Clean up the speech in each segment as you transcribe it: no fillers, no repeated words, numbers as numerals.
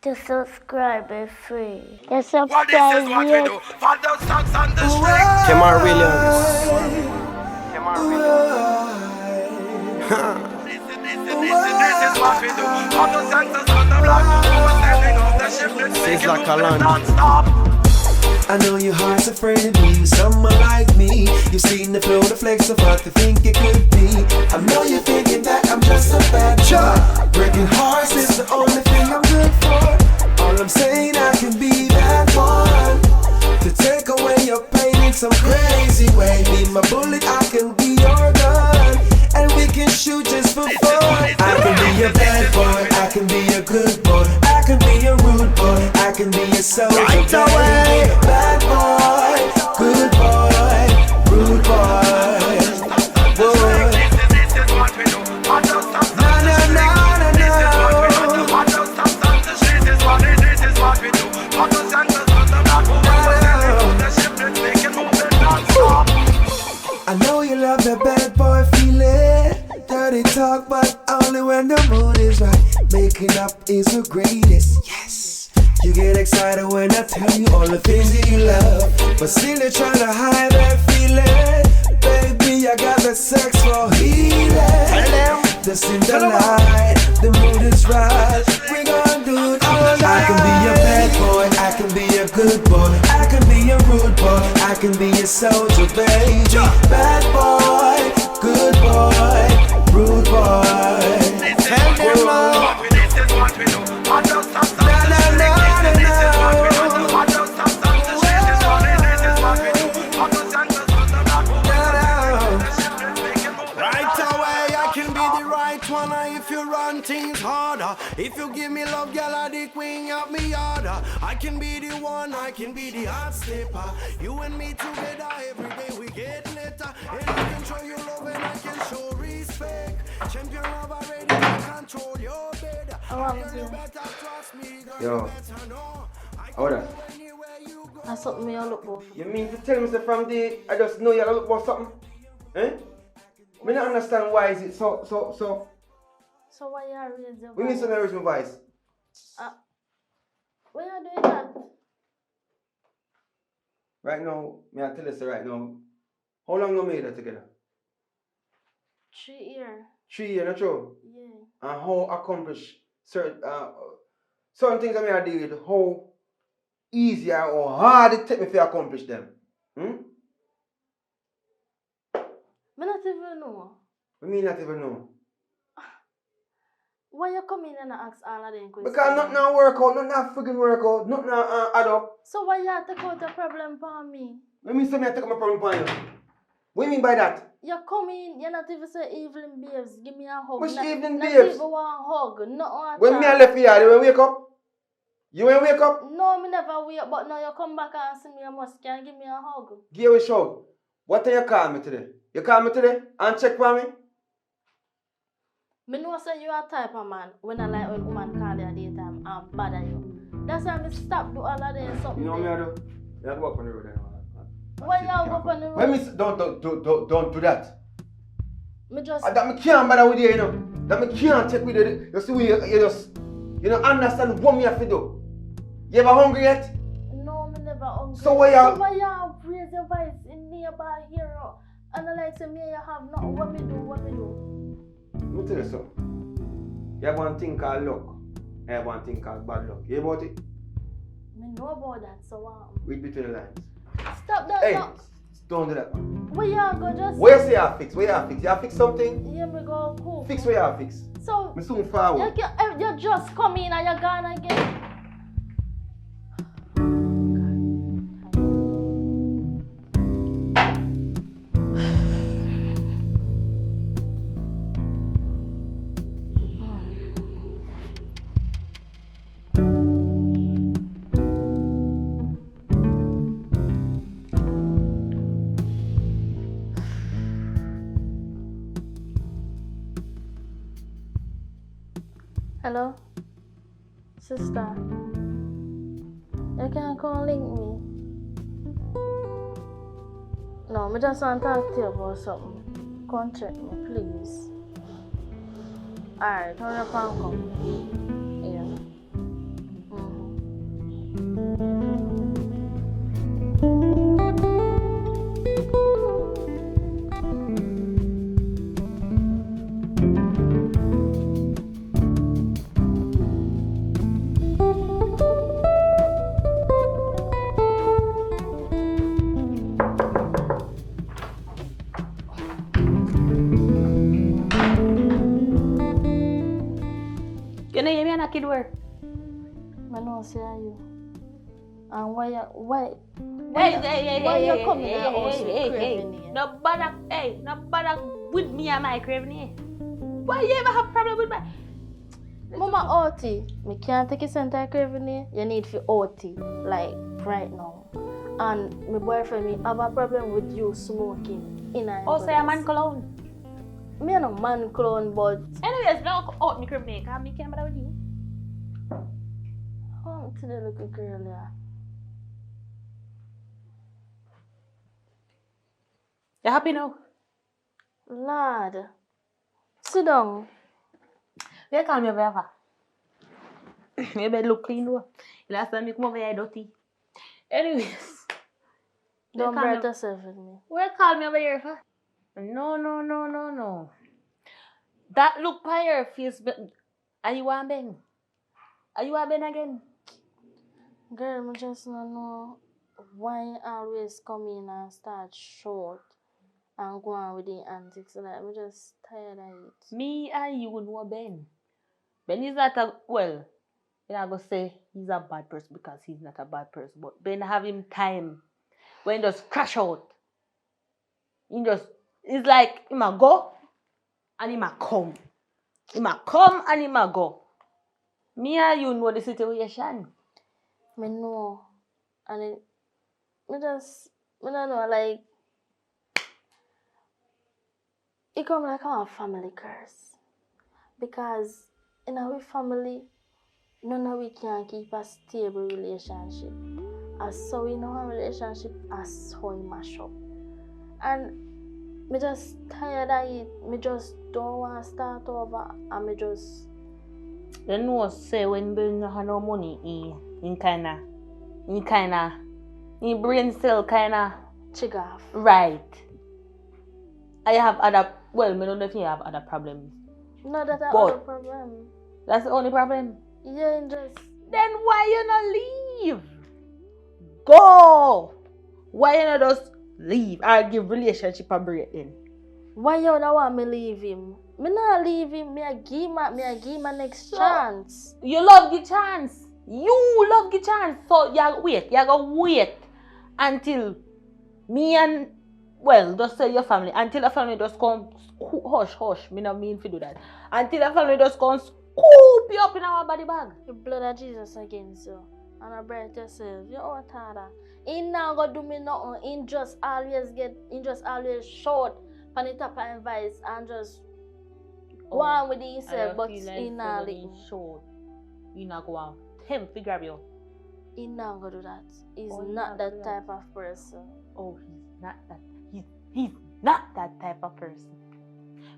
To subscribe is free. You What this is what we do. For the socks on the street. Kemar Williams. Kemar This is what we do. For the socks on the block. We're sending out the ship. Says like a land. Non-stop. I know your heart's afraid of me with someone like me. You've seen the flow, the flex of what they think it could be. I know you're thinking that I'm just a bad boy. Breaking hearts is the only thing I'm good for. All I'm saying, I can be that one to take away your pain in some crazy way. Be my bullet, I can be your gun, and we can shoot just for fun. I can be a bad boy, I can be a good boy, I can be a rude boy, I can be a soldier. Right away. Bad boy, good boy, rude boy. Boy. This is what we do. For the socks on Na the na street. na na This is what we do. For na. the socks on the street. This is what we do. For the socks on the block. We're sending out the ship. They can move it non-stop. I know you love that bad boy feeling. Dirty talk, but only when the mood is right. Making up is the greatest. Yes. You get excited when I tell you all the things that you love, but still you're trying to hide that feeling. Baby, I got the sex for healing. Just in the light, the mood is right. We gon' do it all night. I can be a bad boy, I can be a good boy, I can be a rude boy, I can be a soldier, baby. Bad boy, good boy, rude boy. Tell them now. This is what we do. For the socks on the street. This is what we do. For the socks on the street. This is what we do. For the socks on the block. They can move it Right non-stop. away, I can be the right one if you run things harder. If you give me love, girl, I the queen of me harder. I can be the one, I can be the hot stepper. You and me together, every day we get later. And I can show you love and I can show respect. Champion love already, I control your bed. Girl, you better trust me, girl, Yo. you better know. I Hold can on. go anywhere you go. That's something me look for. You mean to tell me say from the I just know you look for something? Eh? Me not understand why is it so. So why you raise your We need voice? to raise my voice. Why you doing that? Right now, me I tell you say right now. How long you made that together? 3 years. 3 years, not true? Yeah. And how accomplish certain things that me I deal with, how easy or hard it take me to accomplish them. Me not even know. We mean not even know. Why you come in and ask all of them questions? Because nothing now work out, nothing now friggin' work out, nothing now add up. So why you take out the problem for me? Let me say me I take my problem for you. What do you mean by that? You come in, you not even say evening babes, give me a hug. Which evening not babes? even one hug, not one When me I left here, you ain't wake up? You ain't wake up? No, me never wake, but now you come back and see me, you must can give me a hug. Give you a shout. What time you call me today? You call me today and check for me? Me know say you are type of man when I like when woman call you daytime and bother you. That's why me stop do all of them something. You know me I there. do? You have to walk on the road then. Why you go up on the road? When me don't do that. Me just That me can't bother with you, you know. That me can't take with you. You see you just you don't understand what me have to do. You ever hungry yet? no, me never hungry. So why you- So why you raise your voice in nearby here and I like say me you have nothing. What me do? Let me tell you something. You have one thing called luck. I have one thing called bad luck. You hear about it? Me know about that. So Read between the lines. stop that. Hey, now. don't do that, man. Where you go just? Where you say you fix? Where you fix? You fix something? Yeah, me go cool. Fix where you fix. So Me soon forward. you just come in and you're gone again. Hello? Sister? You can come link me. No, I just want to talk to you about something. Come check me, please. Alright, hurry up and come. Yeah. You know, you a kid where? I know say you. And why you coming in the house with craving here? No bother with me and my craving here. Why you ever have problem with my... Mama OT, me can't take a center craving here. You need for OT, like right now. And my boyfriend me have a problem with you smoking in a Oh, say a man cologne. Me a no man clone, but Anyways, now out me craving here, because me can't bother with you. oh, to the little girl there. You happy now? Lord, sit down. You call me over here. Your bed look clean though. Last time you come over here dirty. Anyways. Don't call me- break yourself with me. Where call me over here for? No. That look by your face, but are you a Ben? Are you a Ben again? Girl, I just don't know why you always come in and start short and go on with the antics. Like, I'm just tired of it. Me and you know Ben. Ben is not a, well, you're not going to say he's a bad person because he's not a bad person, but Ben have him time when he just crash out. It's like, he might go and he might come. He might come and he might go. Me and you know the situation. Me know. And it, me don't know, like, it come like a family curse. Because in our family, none of we can keep a stable relationship. As so we know our relationship, as so we mash up. And me just tired of it. Me just don't want to start over. And me just... You know, say when Ben have no money, he brain cell kinda Chig off. right. I have other, well, I don't know if you have other problems. No, that's But- our problem. That's the only problem. Yeah, and just... Then why you not leave? Go! Why you not just leave or give relationship a break then? Why you don't want me leave him? Me not leave him. Me a give my next So- chance. You love the chance. You love the chance. So you gotta wait until me and, well, just say your family, until the family just come, hush, me not mean to do that. Until the family just come scoop you up in our body bag. The blood of Jesus against you. And I break yourself. You all tired. He not gonna do me nothing. He just always short on the top of advice and just go on with himself, but he not listen. short. You not go out. Him to grab you. He not gonna do that. He's Oh, he not not that do that. type of person. Oh, he's not that. He's not that type of person.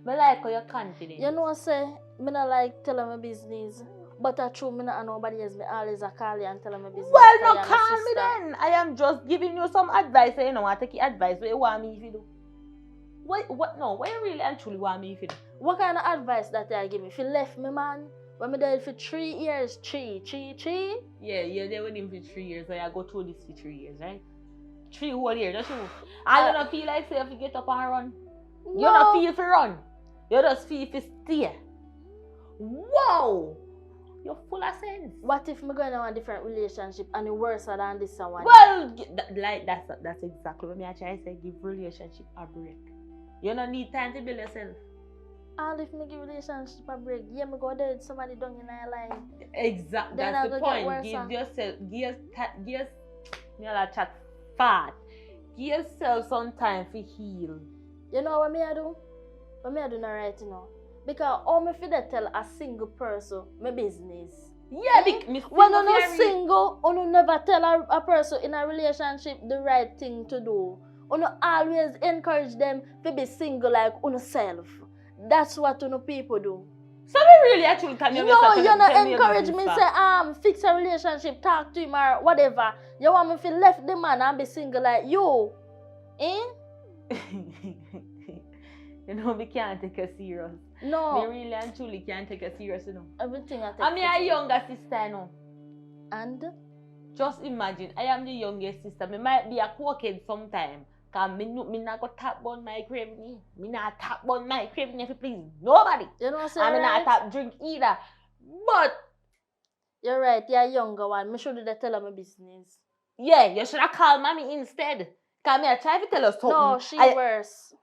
But like how you're confident. You know, say, me not like tell my business. But I true, me not know nobody else. Me always a call you and tell my business. Well, Tell no, you my call me sister. then. I am just giving you some advice. You know, I take your advice. What you want me to do? What you really and truly want me to do? What kind of advice that you give me? If you left me, man, when me there for 3 years, three. Yeah, you're there with him for 3 years. So I go through this for 3 years, right? 3 whole years, that's true. I don't feel like say if you get up and run. You don't feel for run. You just feel for stay. Wow! You're full of sense. What if me going on a different relationship and it worse than this one? Well, that's exactly what me I try to say. Give relationship a break. You don't need time to build yourself. All if me give relationship a break, yeah, me go there with somebody down in my line. Exactly. Then That's I the go get point. worse, Give huh? yourself, me a chat fat. Give yourself some time to heal. You know what me I do? What me I do not right, you know? Because all me feel tell a single person my business. Yeah, When you no single, you never tell a person in a relationship the right thing to do. You always encourage them to be single like yourself. That's what people do. So we really actually can you No, you not tell me your encourage me business say fix a relationship, talk to him or whatever. You want me to left the man and be single like you. Eh? You know, we can't take you serious. No. We really and truly can't take you serious, you know. Everything I take. I'm your younger sister, you know. And Just imagine, I am the youngest sister. Me might be a cokehead sometime. Cause me not go tap on my crib ni. Me not tap on my crib ni, if you please. Nobody. you know what And me not tap drink either. But you're right, you're a younger one. Me should have tell her my business. yeah, you should have called mommy instead. Cause me I try to tell her something. No, she worse.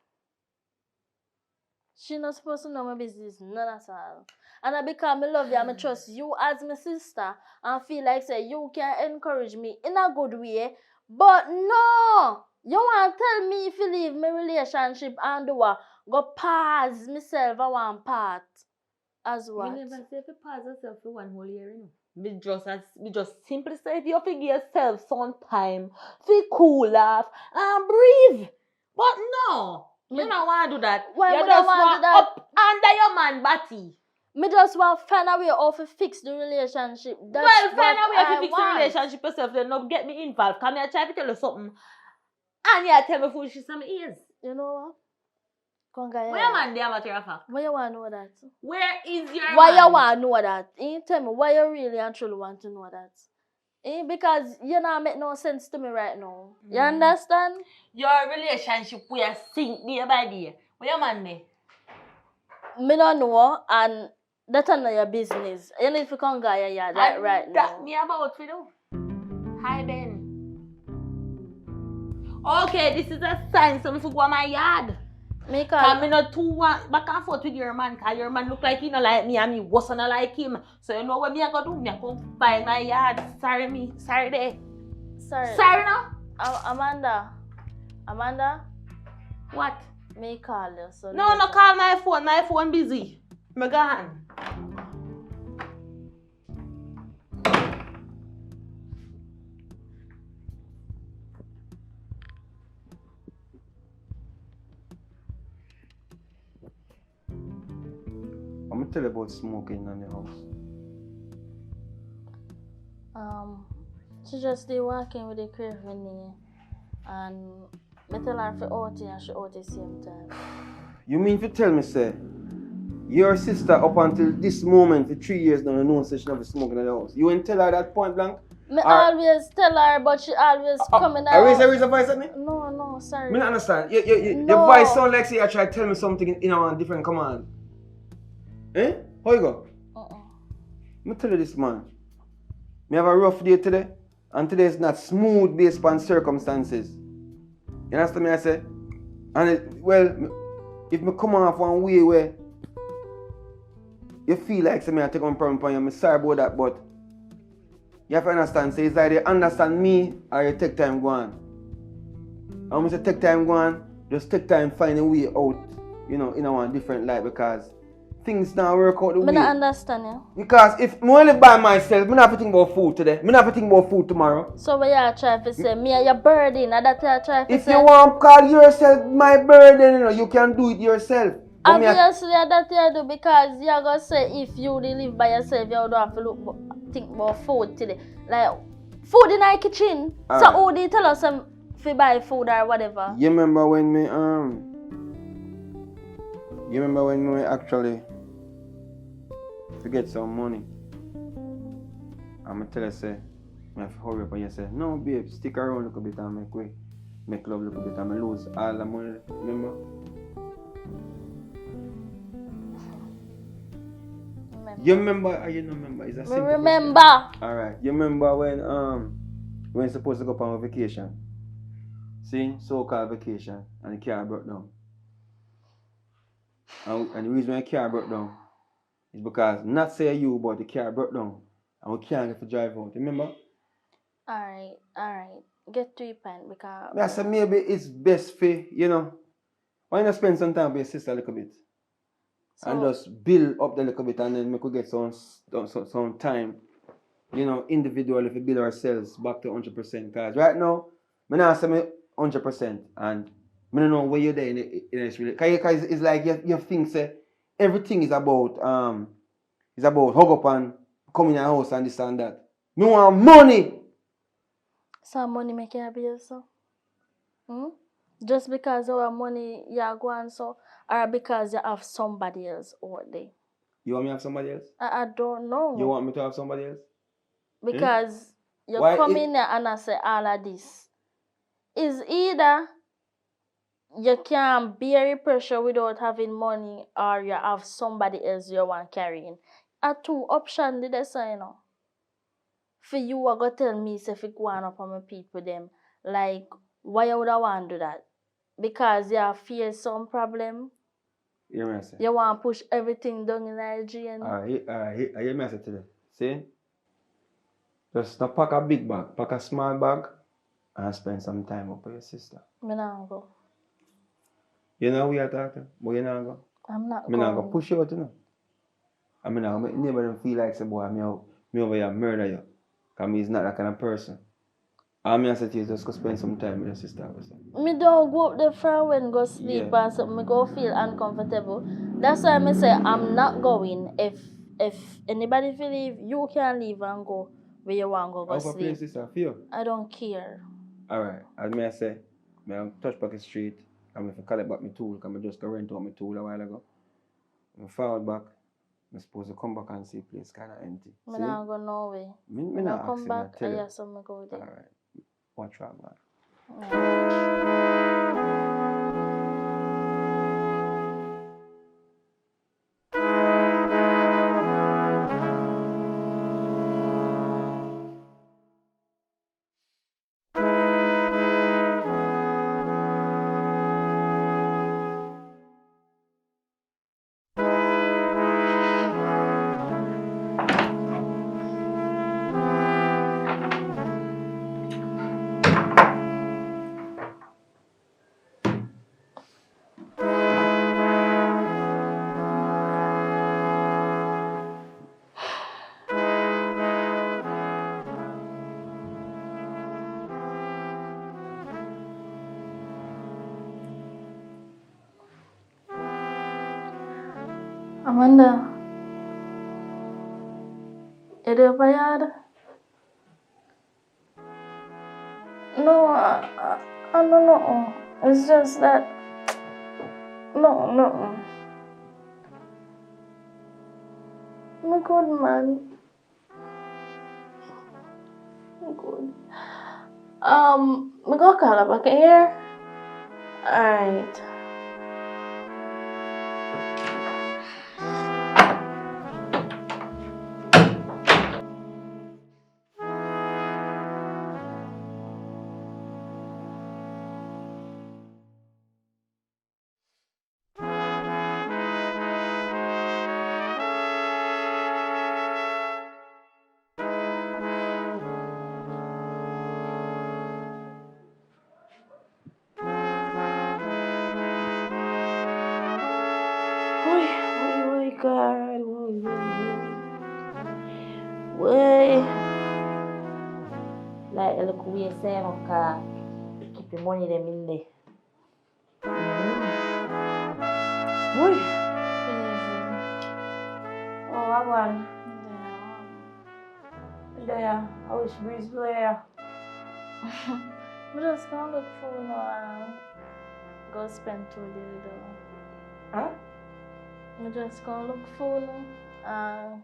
She not supposed to know my business, none at all. And I because me love you and I trust you as my sister and feel like say you can encourage me in a good way. But no! You want to tell me if you leave my relationship and do a go pause myself I want part. As what? Me never say if you pause yourself for one whole year, you know. Me just simply say if you give yourself some time, feel cool off and breathe. But no, you don't want to do that. Why you would I just want to want do that? up under your man body. Me just want to find a way how to fix the relationship. That's Well, find what a way I to fix want. the relationship yourself, then not get me involved. Come here, try to tell you something. And you tell me foolishness on my ears. You know what? Conga, Where your man there, matter of fact? Why you want to know that? Where is your Why man? you want to know that? Tell me, why you really and truly want to know that? Because you not make no sense to me right now. You understand? Your relationship will sink day by day. Where your man there? Me don't know, and that's none of your business. You need to come guy yeah, that right That now. me about for you. Hi Ben. Okay, this is a sign so me for go on my yard. Me Cause call me not too back and forth with your man. Cause your man look like he not like me and me was not like him. So you know what me I go do? Me I come find my yard. Sorry me. Sorry there. sorry. Sorry now. Amanda, What? me call you. So No, no call my phone. My phone busy. Me gone. I'm gonna tell you about smoking in the house. She just did walking with the craving and me tell her for OT and she OT same time. You mean to tell me, say, your sister up until this moment for 3 years now, you know she never smoking in the house. You wouldn't tell her that point blank? Me always tell her, but she always coming out. I raise her voice at me? No, sorry. Me not understand. Your No. voice sound like say you try to tell me something in a different command. Eh? How you go? Me tell you this, man. Me have a rough day today, and today is not smooth based on circumstances. You understand me? I say, and if me come off one way where you feel like me I take on problem upon you, I'm sorry about that, but you have to understand. Say it's either you understand me or you take time go on. And when I say take time go on, just take time find a way out, you know, in a different light because things now work out the way. Me not understand you. Because if I only by myself, I not have to think about food today. I not have to think about food tomorrow. So what you try to say? Me and your burden, and that you try to If say? you want to call yourself my burden, you know, you can do it yourself. But Obviously, that you do because you're going to say if you live by yourself, you don't have to think about food today. Like, food in our kitchen. All so right. who did tell us if we buy food or whatever? You remember when we actually to get some money? I'm gonna tell you say, I have to hurry up and you say, no babe, stick around a little bit and make love a little bit and I lose all the money, remember? You remember or you don't remember? It's a Me simple remember. question. Alright. You remember when we're supposed to go on a vacation? See, so-called vacation, and the car broke down. And the reason why the car broke down is because not say you, but the car broke down and we can't get to drive out. Remember? Alright. Get to your point because I said maybe it's best for, you know, why not spend some time with your sister a little bit? And just build up the little bit and then we could get some time, you know, individually to build ourselves back to 100%. Because right now, I not say me 100% and I don't know where you're there in this relationship. Because it's like you think say everything is about It's about hug up and come in your house and this and that. Me want money. Some money make you happy, so. Just because our money you are going so, or because you have somebody else out there. You want me to have somebody else? I don't know. You want me to have somebody else? Because you Why come it- in there and I say all of this. Is either you can bear the pressure without having money or you have somebody else you want carrying. A two options did I say, you know. For you, I go tell me if you go on up on my people them. Like, why would I want to do that? Because you fear some problem. You hear me say? You want to push everything down in Nigeria. I hear me say today. See? Just not pack a big bag, pack a small bag and spend some time up with your sister. Me not go. You know we are talking, but you not go. I'm not Me not go going. push you out, you know. I mean, I make neighbor them feel like, say, boy, me over here murder you. Because me is not that kind of person. All me I say to you is just go spend some time with your sister. Obviously. Me don't go up there for when go sleep Yeah. or something. Me go feel uncomfortable. That's why I say I'm not going. If anybody feel leave, you can leave and go where you want to go How sleep. place this for you? I don't care. Alright, as me I say, I touch Pocket Street, and if I collect back my tool, because I just go rent out my tool a while ago. I forward back, I'm supposed to come back and see the place kind of empty. Me not go no way. Me When not I come asking, back, I tell I you. hear some go there. Alright, watch out, man. Amanda, you there by yard? No, I don't know. It's just that. No. I'm good, man. I'm good. Me go call her back here. Alright. Oh God. Way. Like, look, we say, okay, keep the money them in there. Uy. Oh, I gone. There, I wish breeze blow here. I'm just gonna look for now and go spend 2 days with her. Huh? I'm just gonna look for now and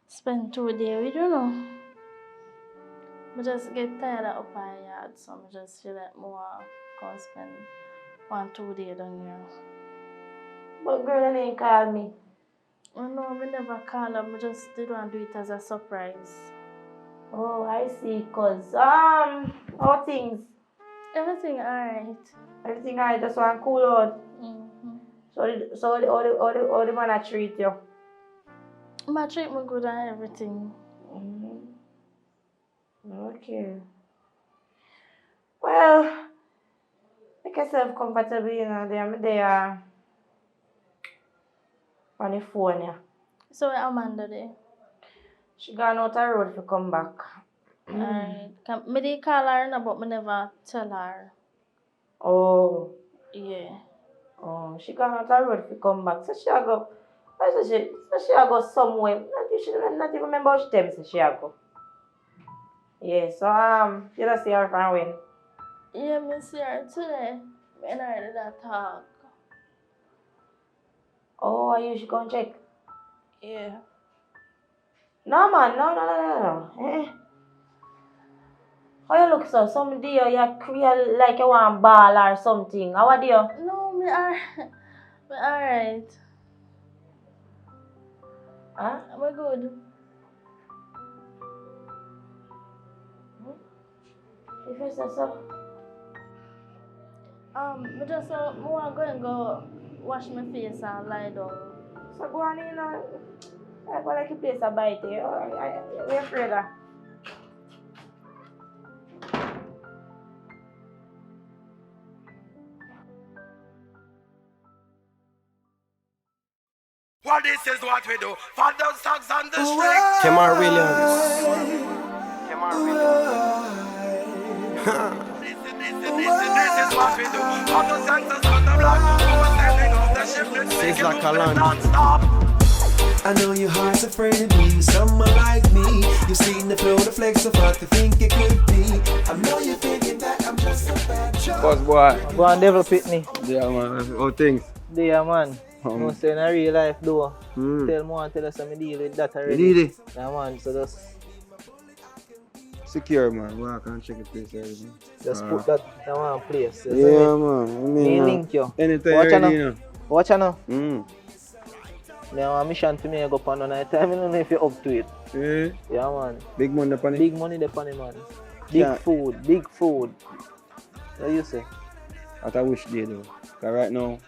spend 2 days with you know. I just get tired of up my yard, so I just feel like more gonna spend 1-2 days down here. But girl, they ain't call me. Oh no, I never call her. I just did want to do it as a surprise. Oh, I see. Cause how things? Everything alright. Everything I just want to cool out. So all the man I treat you. My treat me good and everything. Okay. Well, make yourself comfortable, you know. They are on the phone, yeah. So where Amanda there? She gone out the road to come back. Alright. Me dey call her now, but me never tell her. Oh. Yeah. Oh, she gone out the road to come back. So she go I said she a go somewhere. Not even remember how she tell me say she a go. Yeah, so you don't see her from when? Yeah, me see her today. Me and her did a talk. Oh, are you should go and check? Yeah. No man, no. How you look so? Some day you create like you want ball or something. How are you? No, me alright. Huh? I'm good. If you say so. Me just me want to go and go wash my face and lie down. So go on in I go like a place a bite you. We're afraid of. Well, this is what we do. For those songs on the street. Kemar Williams. This is what we do. For those songs on the block. We're sending off the ship. It's like a land. Non-stop. I know your heart's afraid of me, someone like me. You've seen the flow, the flex of what you think it could be. I know you're thinking that I'm just a bad joke. Boss boy. Go and develop it me. Yeah, man. All things. Yeah, man. No say in a real life though. Mm. Tell me and tell us some deal with that already. You did it. Yeah, man. So just Secure, man. Well, I can't check the place everything. put that in one place. You see Yeah, me? man. I Me mean, link you. anytime Watch you're out ready, now. you know. Watch out now. Mm. Me have a mission for me to go up on night time. I don't know if you're up to it. Yeah. Yeah, man. Big money upon it. Big money upon it, man. Big Yeah. food. Big food. What you say? What I wish they do. Cause right now.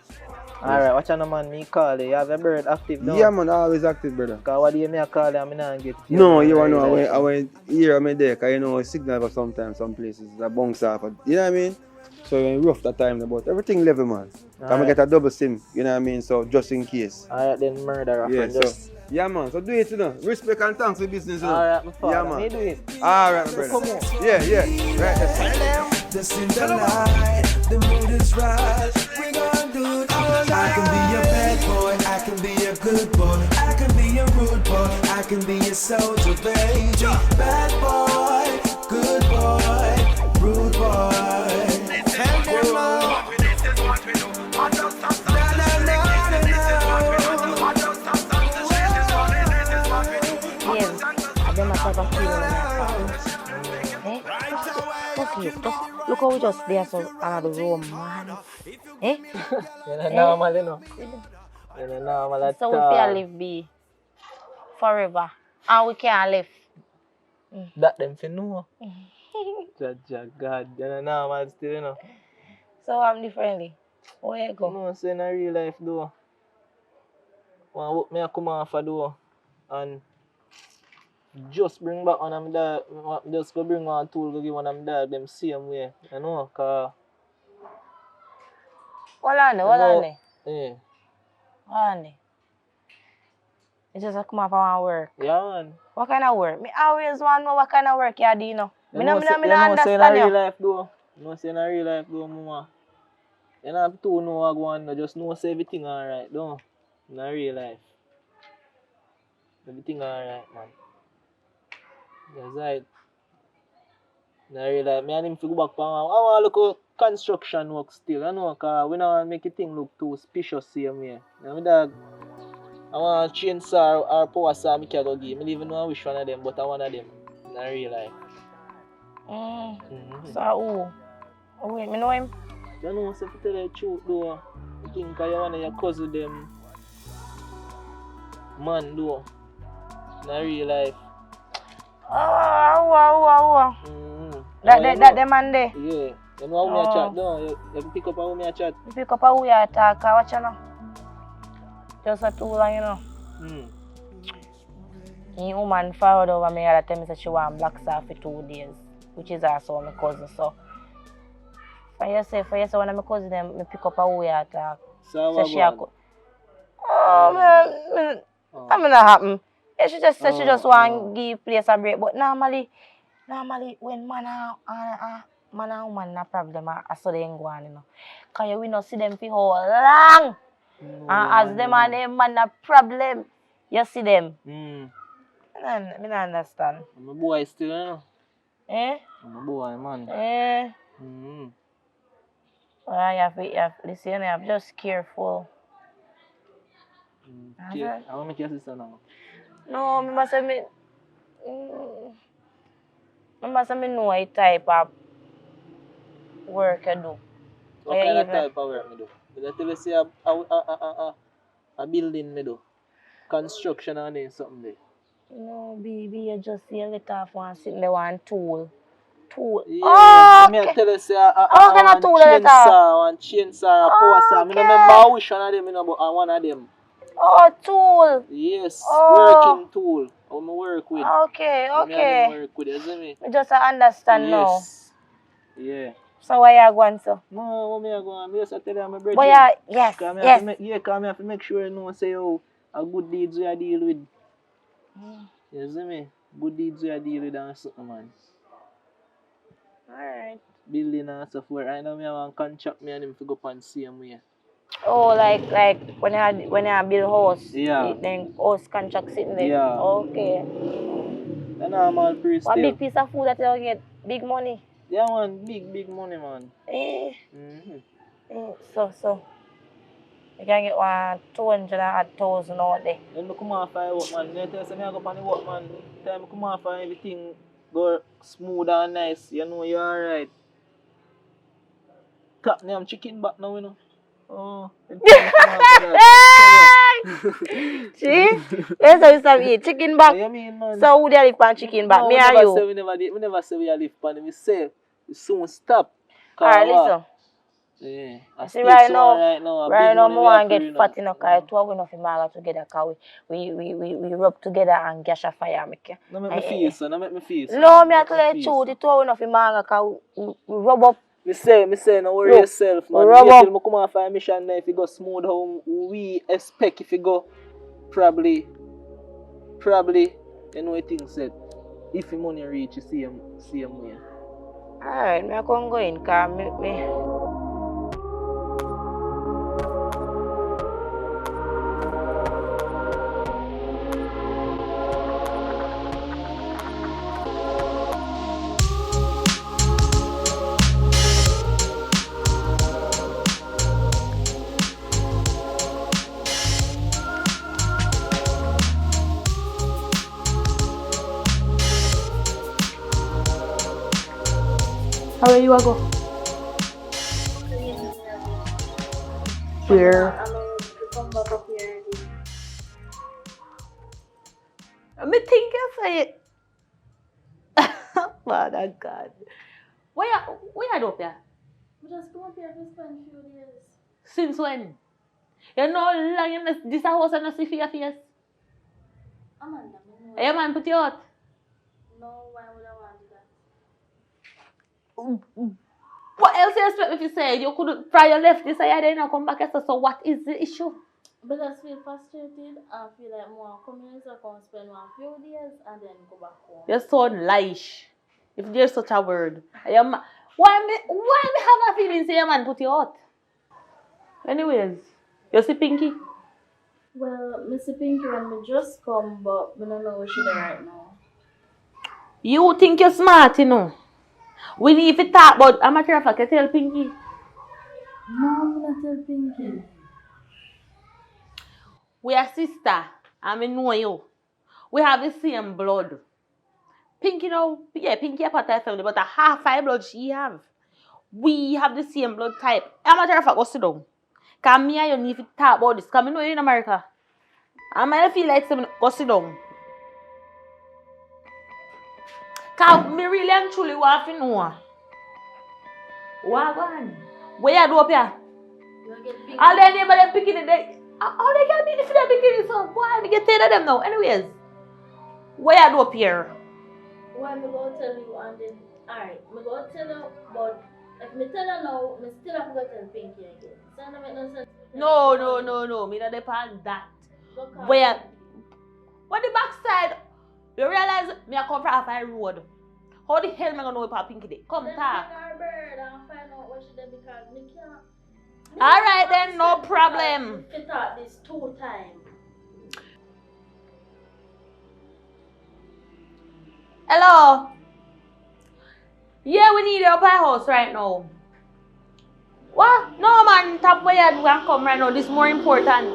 Alright, watch out now, man. Me call you. You have a bird active now. Yeah, man. Always active, brother. Because what do you mean I call you and I not get you? No, you man, know, like I went here, I'm there, because you know, signal for sometimes, some places, a bounce off, you know what I mean? So when rough that time, but everything level, man. Can I get a double SIM, you know what I mean? So just in case. Alright, then murderer. Yeah, so, Just... yeah, man, so do it, you know. Respect and thanks for business, you know. Alright, my father. Yeah, man. Me do it. Alright, my brother. Come on. Yeah, right, that's Just in the light, the mood is right. We gon' do it all night. I can be a bad boy, I can be a good boy, I can be a rude boy, I can be a soldier, baby. Bad boy, good boy, rude boy. Tell them all. This is what we do. I just stop. Na na na na na. I just stop. This is what we do. Yes. I don't know how to feel when look how we just there so another romance. Eh? You're not normal, you know. You're not normal at So we all. can live be forever. And we can't live. That them fi know. Jaja God, you're not normal still, you know. So I'm differently. Where you go? No, say in a real life though. One work me a come off a door and just bring back one of my dog, just go bring one tool go give one of my dog them same way. You know, cause Hold on there. yeah. Hold on there. You just come off and work. Yeah, man. What kind of work? Me always want to know what kind of work you do, you know. Me no say in a understand real you. life though. No say in a real life though, mama. You don't have to know what go on, no. Just know say everything alright, though. In a real life. Everything alright, man. That's right. In a real life, me and him fi go back pa. I want to look at construction work still, you know, cause we don't want to make it thing look too suspicious same way. Now, my dog, I want to chainsaw or power saw me can go give. I don't even know which one of them, but I one of them. In a real life. So who? Wait, me know him. You know, so to tell you the truth though, I think you one of your cousin them man though. In a real life. Oh. Mm-hmm. That the man there. Yeah. You know how me a chat though? You pick up how me a chat. You pick up a who you talk, watch you know. Just a tool, you know. The woman forward over me that tell me that she want black star for 2 days, which is also my cousin. So for you say one of my cousins them me pick up a who you talk. So she a man, I'm not happen. Yeah, she just said she just want give place a break, but normally when man and woman na problem, I saw them go on, you know. Cause we not see them for how long. No, And as them and them man a problem, you see them. I don't understand. I'm a boy still, you know. Eh? I'm a boy, man. Eh? Mm-hmm. Well, listen, you have just careful. Okay, I want to make your sister now. No, me must have me. I must have know what type of work I do. What kind of type of work me do? Did I tell you say a building me do? Construction and then something there. No, baby, you just see a little off one sitting there one tool. Yeah, Oh, me I okay. tell you say How can I tool it one chainsaw, a power saw. Me no remember which one of them, you know, but one of them. Oh, tool. Yes, Oh. working tool. How me work with. Okay, Me and them okay. work with, you see me? I just understand now. Yes. Yeah. So why you going so? No, what me I go on? Me just tell you I'm a bridge. But yeah, yes, Cause me yes. have to make sure you know say how a good deeds we a deal with. You see me? Good deeds we a deal with and something, man. Alright. Building and stuff where right now me have one contract me and him to go up and same way. Oh, like when I build house. Yeah. Then house contract sitting there. Yeah. Okay. The normal priest What still. big piece of food that you get? Big money. Yeah, man, big money, man. So. You can get 200,000 out there. When I come off for work, man, you tell me I go on the work, man. Time I come off and everything go smooth and nice, you know you're alright. Cap me, I'm chicken back now, you know. Oh, See? Where's how you start eat? Chicken back? You mean, man? So who they live on chicken back? No, Me or you? We never say we live on it. We say we soon stop. Alright, listen. Yeah. See, right now, I want to get fat in a car. Two we not maga together because we rub together and gash a fire. No make me feel so, no make me feel so. No, me I tell you the truth. The two we not maga because we rub up. Me say, no worry yourself, man. Rub Wait up. till me come off a mission now. If you go smooth how we expect, if you go probably, you know what things said. If the money reach, you see him way. Alright, me I can go in because me. How are you go? Where? Me think you say it. Father God. Where you up here? We just come up here to spend a few days. Since when? You know how long you this house and not see for your face? Amanda, Hey, man, put you out. no, why would I want to do that? What else you expect me to say? You could prior left this side and now come back. So what is the issue? Because I feel frustrated and feel like more come here so I can spend one few days and then go back home. You're so lish. If there's such a word. Why me have a feeling say your man put you out? Anyways, you see Pinky? Well, Mr. Pinky when me just come, but we don't know where she's right now. You think you're smart, you know? We need to talk about, I'm a matter of fact, I tell Pinky. No, I'm not tell Pinky. We are sister, and I know you. We have the same blood. Pinky now, yeah, Pinky a part of the family, but a half five blood she have. We have the same blood type. I'm a matter of fact, go sit down. Because me and you need to talk about this, because I know you're in America. And I feel like go sit down. Because me really and truly want to know. What going? Where you do up here? All their neighbors them picking it. How they can be if they're picking it so? Boy, I get tired of them now. Anyways, where you do up here? Why am I going to tell you and then, alright, I'm going to tell you, but if I tell you now, I still have to go tell Pinky again. So that make no sense. No. Me not depend that. Where? What the backside? You realize me I come from off a road. How the hell am I gonna know about Pinky day? Come then talk. bring her bird and find out what she did because me can't. Alright then, no problem. Fit out this 2 times. Hello. Yeah, we need you up at house right now. What? No man, top way you can come right now. This is more important.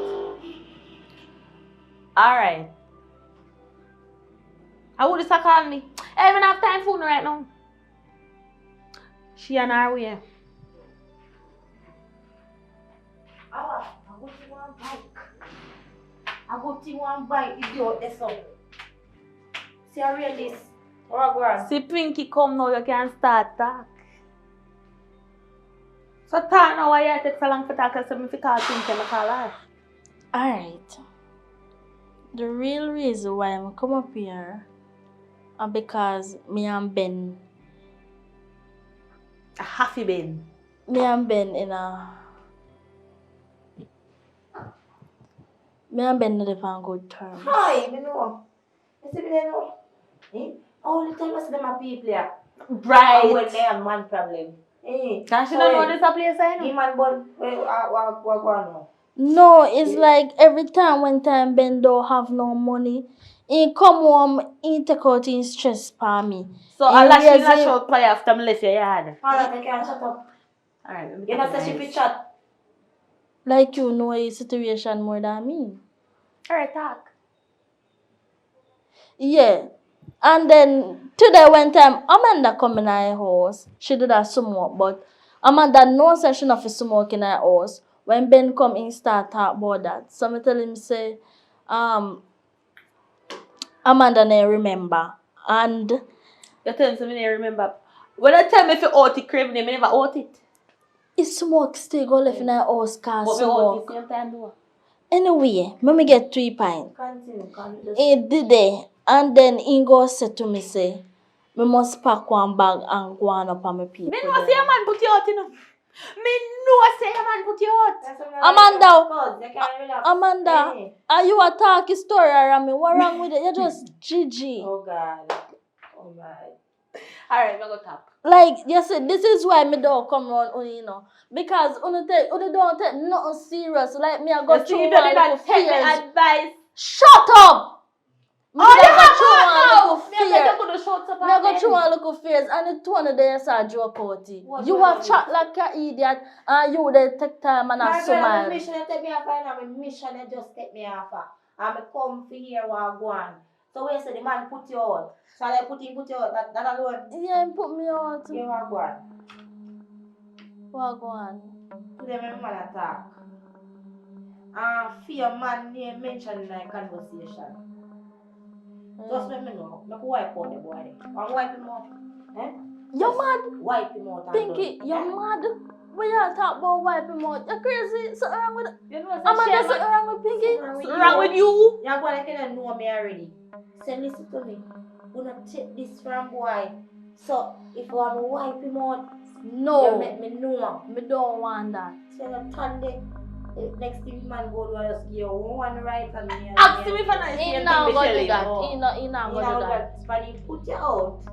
Alright. I would just call me. I even have time for right now. She on her way. I go to one bike. I go to one bike, idiot, that's all. See, I read this. Or I go on. See Pinky come now, you can start talk. So talk now, why you take so long for talk, so if you call Pinky, I call her. Alright. The real reason why I'm come up here is because me and Ben A happy Ben. me and Ben in a me and Ben live on good terms. Hi, me know. You see me there now? Eh? All the time I see them a people here. Right. When they have man problem. Eh? Can she don't know this a place I He know? man born, what go on now? No, it's like every time when time Ben don't have no money, he come home, he take out his stress for me. So He Allah she raise not him- shout play after me left your yard. Alright, I can't shut up. Alright, let me You know, say she be chat. Like you know his situation more than me. Alright, talk. Yeah. And then today when time Amanda come in our house, she did a smoke, but Amanda knows that she not fi smoke in her house. When Ben come in start talk about that. So I tell him say, Amanda ne remember. And You tell me I remember. When I tell me if you out it crave me never out it. he smoke still go left in her house car But me out smoke. it same time though. Anyway, me get 3 pints. Continue. He did it. And then he go say to me say, me must pack one bag and go on up on my people. Me know say a man put you out, you know. Me know say a man put you out. Amanda, are you a talky story around me? What wrong with it? You're just Gigi. Oh God. Oh my. Alright, me go tap. Like, you see, this is why me don't come around on you know. Because you don't take nothing serious. Like me, I go You see, through if you one did little not take me fears. advice. Shut up! Me Oh, you I go through one have little one now. Me fear. better go to shut up. Me I go through one little fears and the one day you saw joke out it. You have chat like an idiot and you they take time and a smile. My mission take me off and my mission just take me off. I'm come for here while I go on. So where say the man put you out? Shall I put you out? That alone. Yeah, he put me out. You are go on. What go on? Today my man attack. Fear man name mentioned in our conversation. Just let me know. Make wipe out the boy. Or wipe him out. Eh? You mad? Wipe him out. and Pinky, done. you mad? When you talk about wiping out, you crazy? Something wrong with You know, Amanda, something wrong with Pinky? What's wrong with you? You're going to know me already. Say, listen to me. We're going to take this from boy. So, if you want to wipe him out, you No, make me know. me don't want that. Say, the Sunday, next thing man go to just give you one right and me. Ask him if I know the He same not thing gonna do Michelle that. know. He not gonna do that. But he put you out.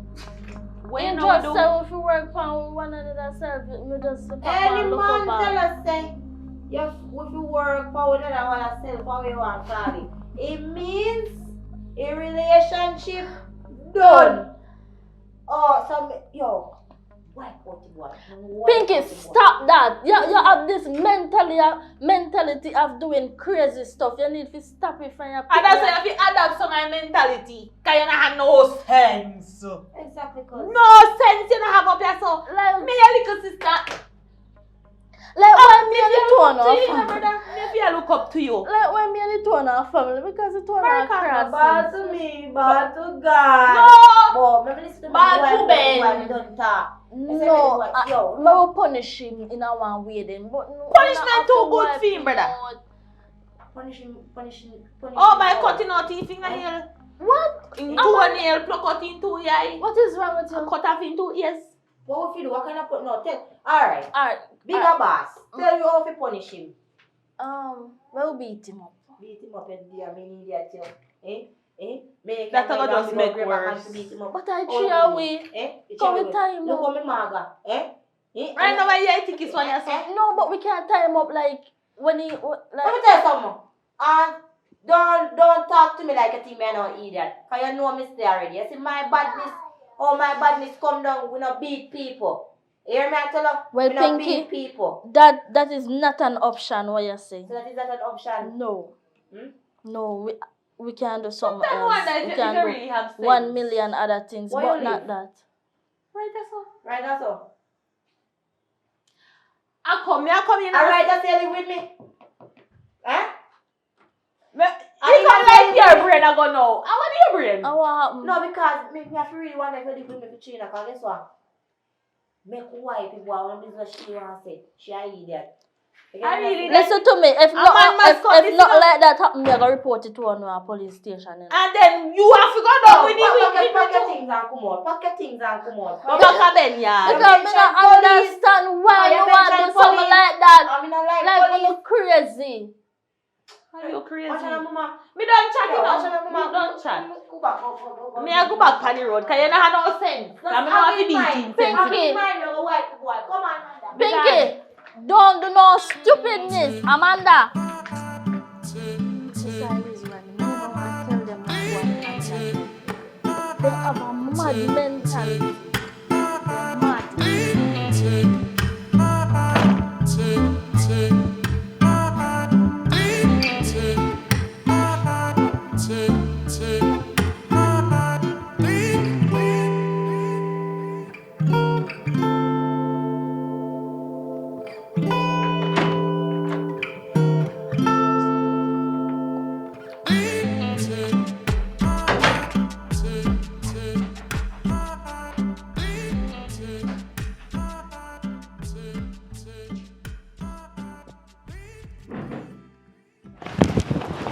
When He you know just do. say if you work for one another self, me just pop Any and look man over. tell us say, if you work for another one self, how you want to call it? It means a relationship done. Oh, some, yo, wipe out the boy. Pinky, stop that. You have this mentality of doing crazy stuff. You need to stop it from your And that's why if you adapt some of my mentality, because you don't have no sense. Exactly, cause No sense you don't have up here, so. Like, Me your little sister. when me and the two on Do our you family. brother? Maybe I look up to you. Like when me and the two on our family, because the two on our America, bad crosses. to me, bad to God. No! But maybe listen to me. Bad why to we- Ben. why we don't talk. No, Yo, I will punish him in a one way then. But no, Punishment too good for him, brother. punish him. Oh, by him. cutting out his fingernail. What? In two nail, pluck out in two eye. What is wrong with you? Cut off in two ears. What if you do? What kind of put? No, tell. Alright. Alright. Bigger boss. Tell you how to punish him. We'll beat him up. Beat him up and I mean idiot you. Eh? Make That's not just make grab a hand worse. to beat him up. But I Oh, cheer away. Eh? You Come cheer with away. time Look now. how me maga. Eh? Right now, I think it's one yourself. No, but we can't tie him up like when he Let me like. tell you something. Don't talk to me like a thing man or idiot. Cause you know me stay already. You see my badness come down. We not beat people. You hear me? I tell you, Well, we not Pinky, beat people. that is not an option. What you saying? So that is not an option. No, Hmm? no, we can do something Tell me else. one that We you can do really have sense. 1 million other things, Where but you not live? that. Right, that's all. Right, that's all. I come in. Alright, that's you live with me. Huh? You come like your brain, I go no. I want your brain. And what happened? No, because me have to really want to live with me for China. Cause guess what? Make white people want to business she want to say. She a idiot. I really Listen to me. If man must come not this like that happen, me I go report it to a police station. You know? And then you have to go down with the Pack your things and come out. Pack your things and come out. But back a Ben, yeah. Because me don't understand why you want to do something like that. I mean, I like Like police. you crazy. Are you crazy? Watch out, mama. Me don't chat, you Watch know. out, Me mama. don't chat. Go back, go. Me I go back on the road, cause you don't have no sense. I me not have to beat him. Pinky. Mind your white boy. Come on, Pinky, don't do no stupidness. Amanda. Sister Elizabeth, you don't want to tell them what they have a mad mentality. Mad.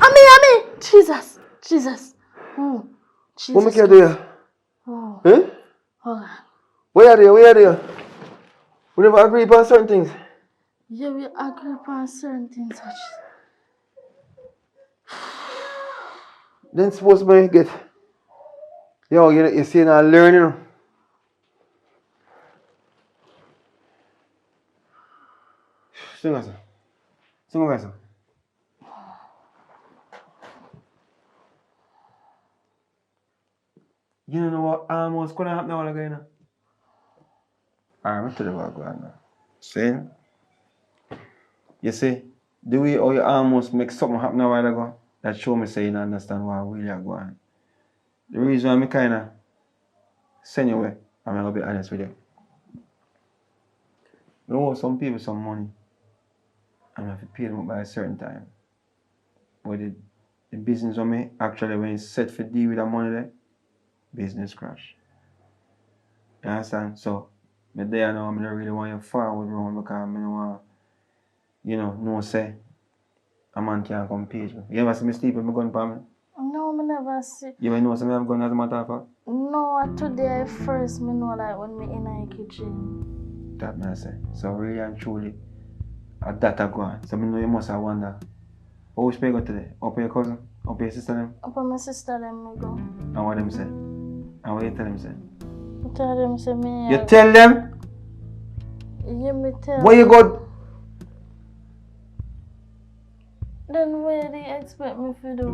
Ami, Jesus. Oh, Jesus. What make you do here? Oh, Huh? oh. Where are you? We never agree upon certain things. Yeah, we agree upon certain things. Then suppose me get. Yo, you see now learning. Sing us. You don't know what almost gonna happen now again. I'm tell you what going on now. See? You see, the way how you almost make something happen a while ago, that show me say you don't understand what really are going on. The reason I'm kinda send you away, I'm gonna be honest with you. You know some people some money and I have to pay them up by a certain time. But the business on me, actually when it's set for deal with that money there, business crash. You understand? So me there now, I don't really want you forward round because I don't want, no say a man can't come page me. You ever see me sleep with my gun for me? No, me never see. You ever know some have gun as a matter of fact? No, today first me know like when me in the kitchen. That me I say. So really and truly, that a go on. So me know you must have wonder. How which way you go today? Up your cousin? Up your sister them? Up on my sister them me go. And what them say? And what you tell them say? I tell them say me. You tell them? Yeah, me tell. Where you go? Then where they expect me to do?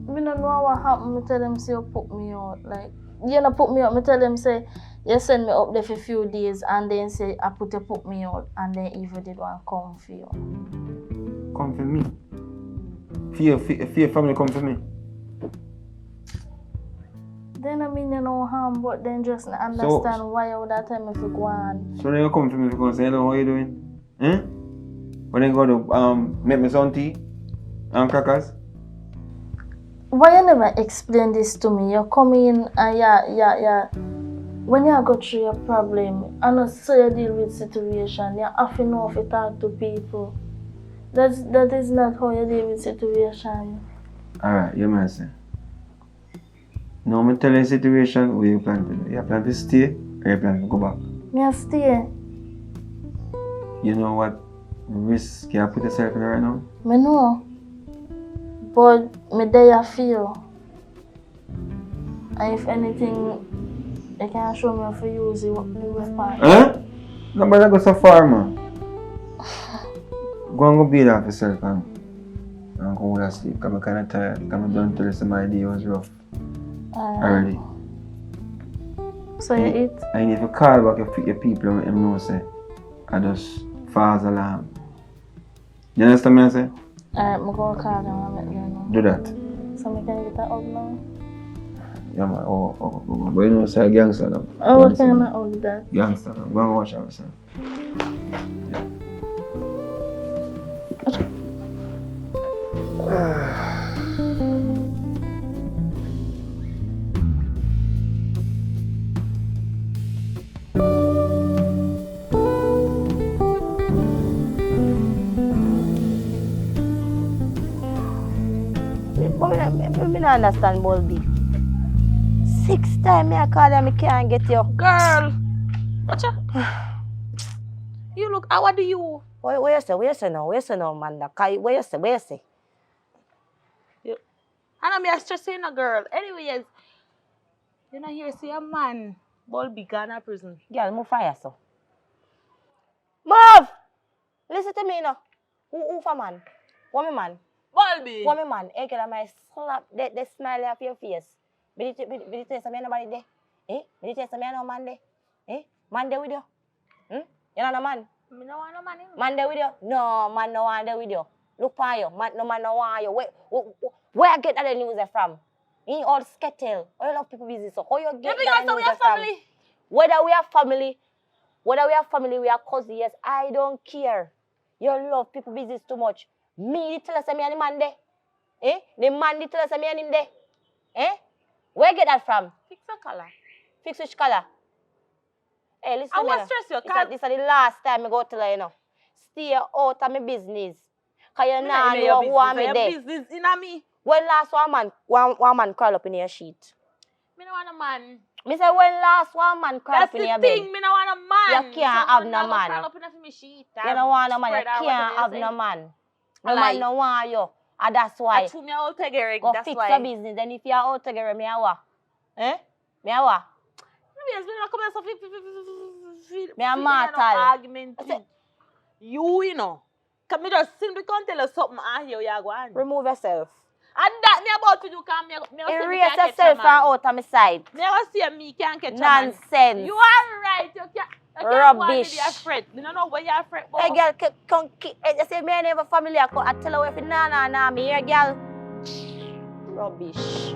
Me don't know what happened. Me tell them say you put me out. Like you not put me out. Me tell them say you send me up there for a few days and then say I put me out and then even did one come for you. Come for me. For your family come for me. Then I mean you know harm, but then just not understand why all that time if you go on. So then you come for me because you know how you doing? Eh? When you go to make me some tea and crackers? Why you never explain this to me? You come in and yeah. When you go through your problem, and also you deal with situation, you have to know if you talk to people. That is not how you deal with situation. Alright, you may say. Now me tell you the situation where you plan to do. You plan to stay or you plan to go back? Me I stay. You know what risk you put yourself in right now? Me know. But me there I feel. And if anything You can't show me how to use the weapon. Huh? Nobody go so far, man. Go and go beat off yourself and go to sleep. Because I'm kind of tired. Because I'm done till my day was rough already. So you eat? I need to call back your people and let them know, say, I just false alarm. You understand me, I say? Alright, I'm going to call them and let them know. Do that. So I can get that out now? Yeah, man. But you know, say a gangster now. Oh, what kind of out that? Gangster now. Go and watch out, son. I don't understand, Bulby. 6 times I call them, I can't get you. Girl! Watcha? You look, what do you? Where you say now, man? Where you say? And I'm just saying a girl. Anyways, you know here see a man, Bulby gone to prison. Girl, move fire, so. Move! Listen to me now. Who for man? What me man? Bulby! What me man? Hey, girl, I slap the smile off your face. But you tell some nobody there? Eh? But you tell some no man there? Eh? Man there with you? You know no man? Me no want no man. Man there with you? No, man no one there with you. Look for you. Man no want you. Where I get that news from? In all skettle. All love people busy. So how you get that news from? Family. Whether we are family, we are cousins, yes, I don't care. You love people business too much. Me, tell us me and the man there. Eh? The man tell us me and him there. Eh? Where get that from? Fix the color. Fix which color? Hey, listen I to me. want stress you. This is the last time I go to you know. Stay out of my business. Because you know who I'm there. Business in me. When last one man crawl up in your sheet? Me no want a man. Me say when last one man crawl up in your bed? That's the thing, me no want a man. You can't have no man. Crawl up in my sheet. You don't want no man, you can't have no man. No man no want you. And that's why. That's who me out together. Go fix your business. Then if you are out together, me a what? Eh? Me a what? Me a mortal. Argument with you know. Can me just simply can't tell us something and here you are going. Remove yourself. And that me about to do can me erase yourself out of my side. Me see me can't catch nonsense. A man. You are right. You can't rubbish. You afraid. You don't know where you're afraid. Hey girl, come you say me never family. I tell her if nah me here girl. Rubbish.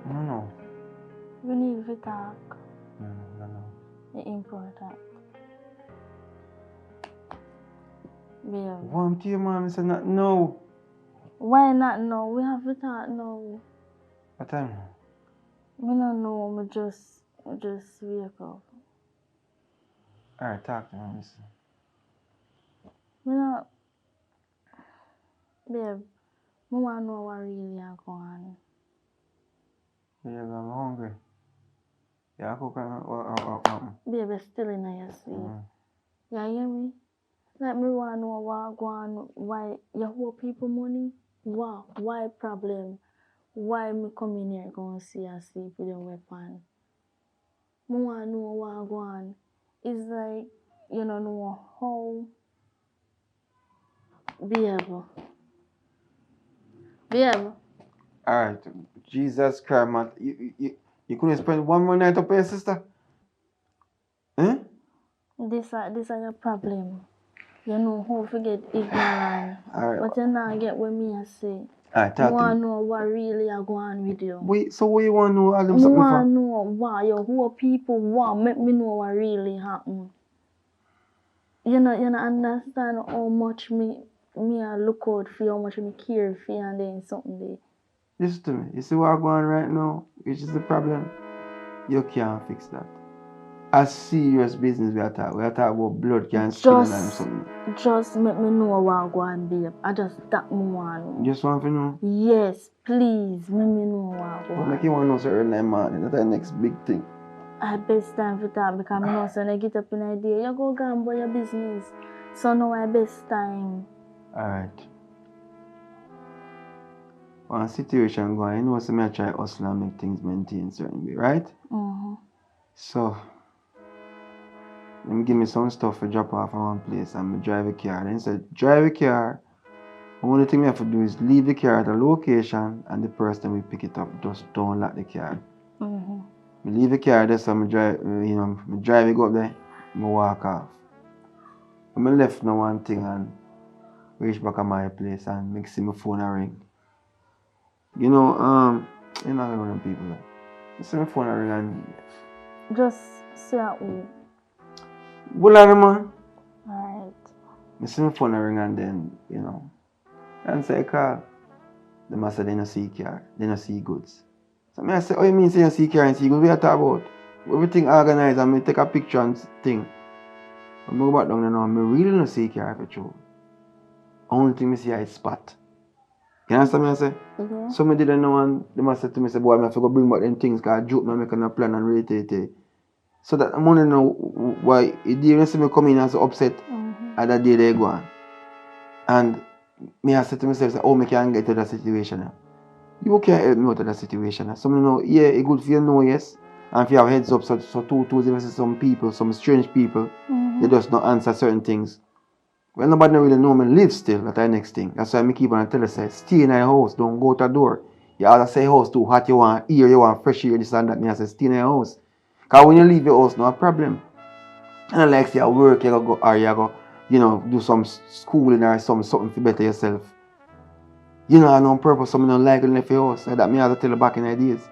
No. We need to talk. No. It's important. Babe. Warm to you, man. It's not no. Why not now? We have to talk now. What time? We don't know. We just wake up. Alright, talk to me, listen. We not. Babe, we want to know what really is going on. Yeah, I'm hungry. Yeah, I cook Babe, it's still in your sleep. You hear me? Like me want to know what going on. Why you owe people money? What? Why problem? Why me come in here going to see you sleep with your weapon? Me want to know what going on. It's like you don't know how behave. Alright, Jesus Christ, man. You couldn't spend one more night up here, sister? Eh? This is your problem. You know how to get ignorant. Alright. But you not get what me I say. Alright, I talk to want to me. know what really is going on with you. Wait, so what you want to know all them I something want to for? know why your whole people want make me know what really happened. You know understand how much me me I look out for how much me care for you and then something there. Listen to me. You see what I'm going right now, which is the problem? You can't fix that. A serious business we are talking. We are talking about blood can skin and something. Just make me know what I go and babe. I just that me want. You just want to know? Yes, please, make me know what I go But on. make you want to know so early in the morning. That's the next big thing. I best time for that because I know so when I get up in the day, you go gamble your business. So now I best time. Alright. One situation going, you know, so I try hustle and make things maintain certain way, right? Mm-hmm. So, them give me some stuff to drop off at one place and I drive a car. Then said, drive a car. The only thing we have to do is leave the car at a location and the person will pick it up. Just don't lock the car. Mm-hmm. I leave the car there, so I drive, I drive it go up there, I walk off. When I left now one thing and reach back at my place and make see my phone a ring. You know, you're not gonna run people like. I see my phone a ring and Just say that way. well on man. Alright. I see my phone a ring and then, answer a call. They must say they don't see car, they don't see goods. So I say, oh you mean say you see car and see goods? What you talk about? Everything organized and I take a picture and thing. When I go back down there now, I really don't see car for true. Only thing I see is spot. You understand me I say? Yeah. So I didn't know and they must say to me, say, boy, I have to go bring back them things because I joke me making a plan and rate it. So that I'm want to know why the day when see me come in and so upset, and that day they go on. And me I said to myself, say, oh, I can get out of that situation now. You can't help me out of that situation. So I know, yeah, it's good for you know, yes. And if you have heads up, so if some people, some strange people, they just don't answer certain things. Well, nobody really know me live still, that's the next thing. That's why I keep on telling say, stay in your house, don't go to the door. You either say house too hot, you want air, you want fresh air, this and that. Me I say, stay in your house. Because when you leave your house, no problem. And like say, at work, you go, or you go, do some schooling or something to better yourself. You know, on purpose, something don't like left your house. That me I tell you back in the days.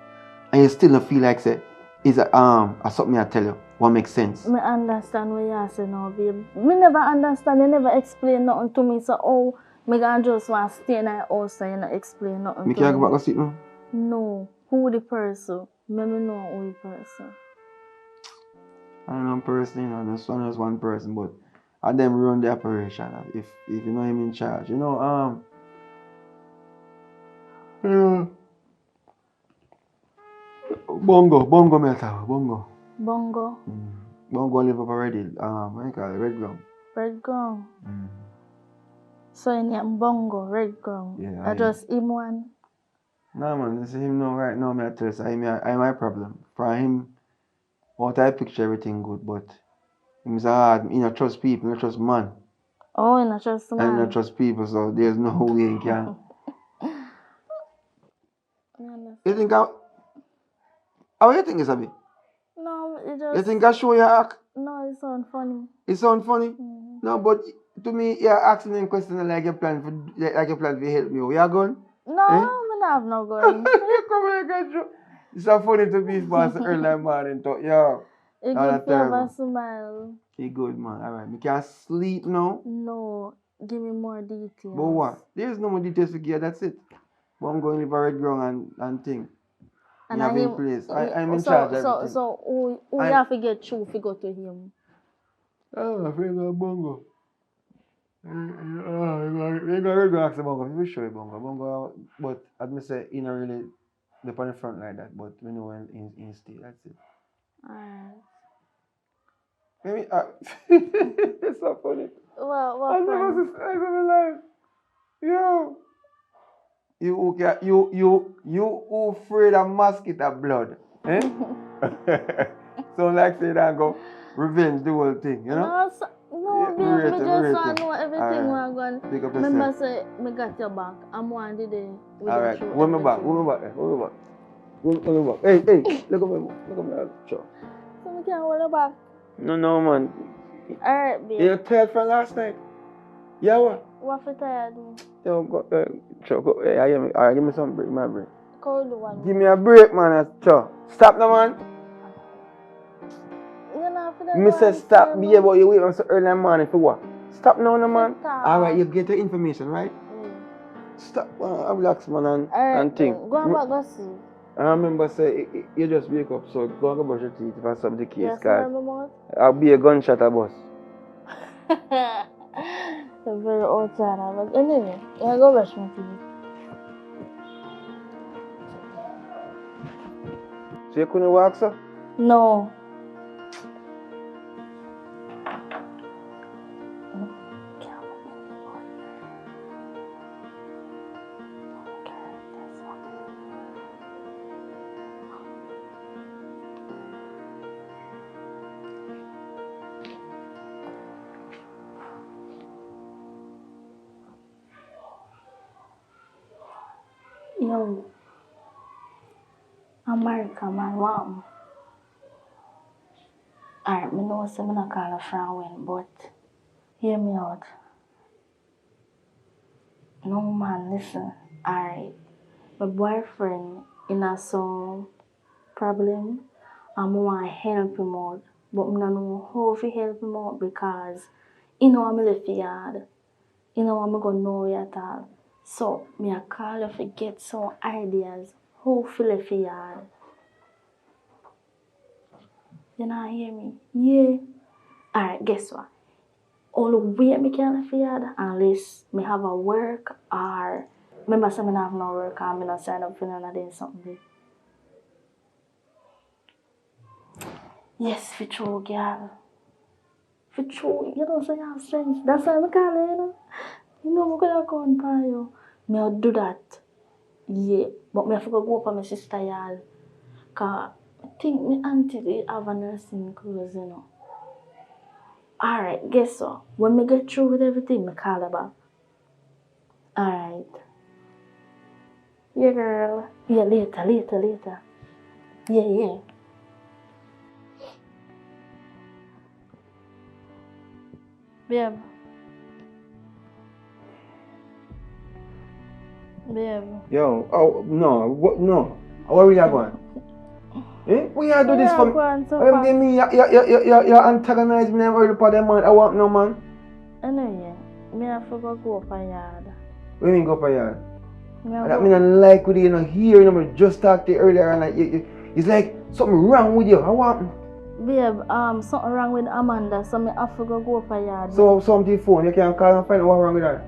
And you still don't feel like say, it's something I tell you. What makes sense? I understand what you say now, babe. Me never understand, you never explain nothing to me. So, me gonna just want to stay in the house and you not explain nothing Me to can't me. go back and sleep now? No. Who the person? Let me know who the person. I don't know person, there's one person, but I them run the operation. If you know him in charge. Bongo metal, Bongo. Bongo. Bongo live up already. What you call it? Red ground. Red ground. So in name Bongo, red ground. Yeah, I just him one. No man, this is him now right now, me I tell you, so I my problem. For him, what I picture everything good, but him is hard, you not trust people, you not trust man. Oh, you not trust man. And you not trust people, so there's no way you can. You think how you think it's a bit? No, it just... You think I show you act? No, it sound funny. It sound funny? No, but to me, you're asking them questions like you plan to help me. Where you going? No, I don't have no gun. You come here, get you. It's so funny to be fast early morning talk. Yeah. It's good to have a smile. It's good, man. Alright. Me can't sleep now. No, give me more details. But what? There's no more details to give, that's it. But I'm going to live a red ground and thing. And I have in place. I'm in charge of everything. So who you have to get through if you go to him? Oh, I feel like Bongo. We're going to ask Bongo. We show you Bongo. But as I say, he not really up on the front like that. But we know when in stay. That's it. Alright. Maybe it's so funny. What funny? I never life. Yo. You who afraid of mosquito blood? Eh? So like say that go revenge the whole thing, you know? No, babe, me just want to know everything we're going. Remember say me got your back. I'm one today. Alright, hold me back. Hey, look at me. Sure. So we can't hold you back. No, man. Alright, babe. You're tired from last night? Yeah, what? What for tired? Yo, go. Hey, give me some break, my break. Cold one. Give me a break, man. Stop now, man. You know, for that Me say stop, be about you wait so early in the morning for what? Stop now, no, man. Stop. Alright, you get the information, right? Stop, relax, man, and think. Go and back, go see. I remember say you just wake up, so go and go brush your teeth if that's something the case, Yes, cause my mouth. I'll be a gunshot at bus. You're very old time, but anyway, I go brush my teeth. So you couldn't walk, sir? No. Yo, America, man, wow. Alright, me know say me not call a friend when, but hear me out. No man, listen. Alright, my boyfriend in a some problem, and I want to help him out, but I don't know how to help him out because he know I'm left yard. He know I'm gonna know you at all. So, me a call you to get some ideas how to left yard. You not hear me? Yeah. Alright, guess what? All the way me can left yard unless me have a work or remember say me not have no work and me not sign up for none of them something. Yes, for true, girl. For true, you know, so you have sense. That's why I call you, you know. You know, I'm going to count on you. I'll do that. Yeah, but I have to go up on my sister yard. Because I think my auntie they have a nursing clothes, you know. Alright, guess what? When I get through with everything, I call her back. Alright. Yeah, girl. Yeah, later. Yeah. Babe. Yo, oh, no, what, no. Where we are going? Eh? Why you do this for me? Why you antagonize me and early part of man? I want no man. Anyway, me have to go up a yard. What do you mean go for yard? Me I mean I like with you, here, I just talked to you earlier and it's like something wrong with you. I want. Babe, something wrong with Amanda, so me have to go up a yard. So something phone, you can call and find out what's wrong with her.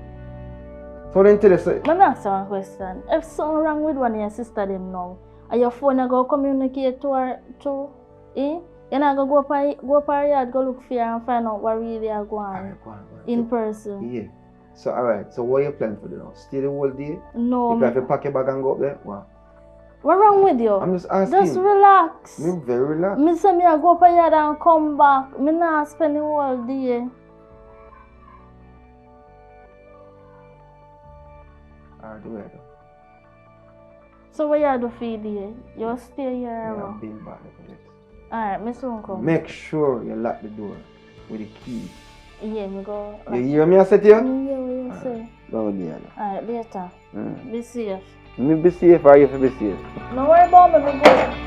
So then tell us. Let me ask you one question. If something wrong with one of your sister them now, and your phone go communicate to her too, eh? You're not gonna go up her yard, go look for her and find out what really are going on in person. Yeah. So alright, so what you plan for the now? Stay the whole day? No. You plan to pack your bag and go up there? What? What wrong with you? I'm just asking. Just relax. I'm very relaxed. Me say me a go up a yard and come back. Me not spend the whole day. Alright, do it. So what you do for the day? You stay here Yeah, or? I've been back for this. Alright, me soon come. Make sure you lock the door with the key. Yeah, me go. You hear me I said to you? Me hear what you say. Go there. Alright, later. Be safe. Me be safe or you be safe? No worry about me, me go.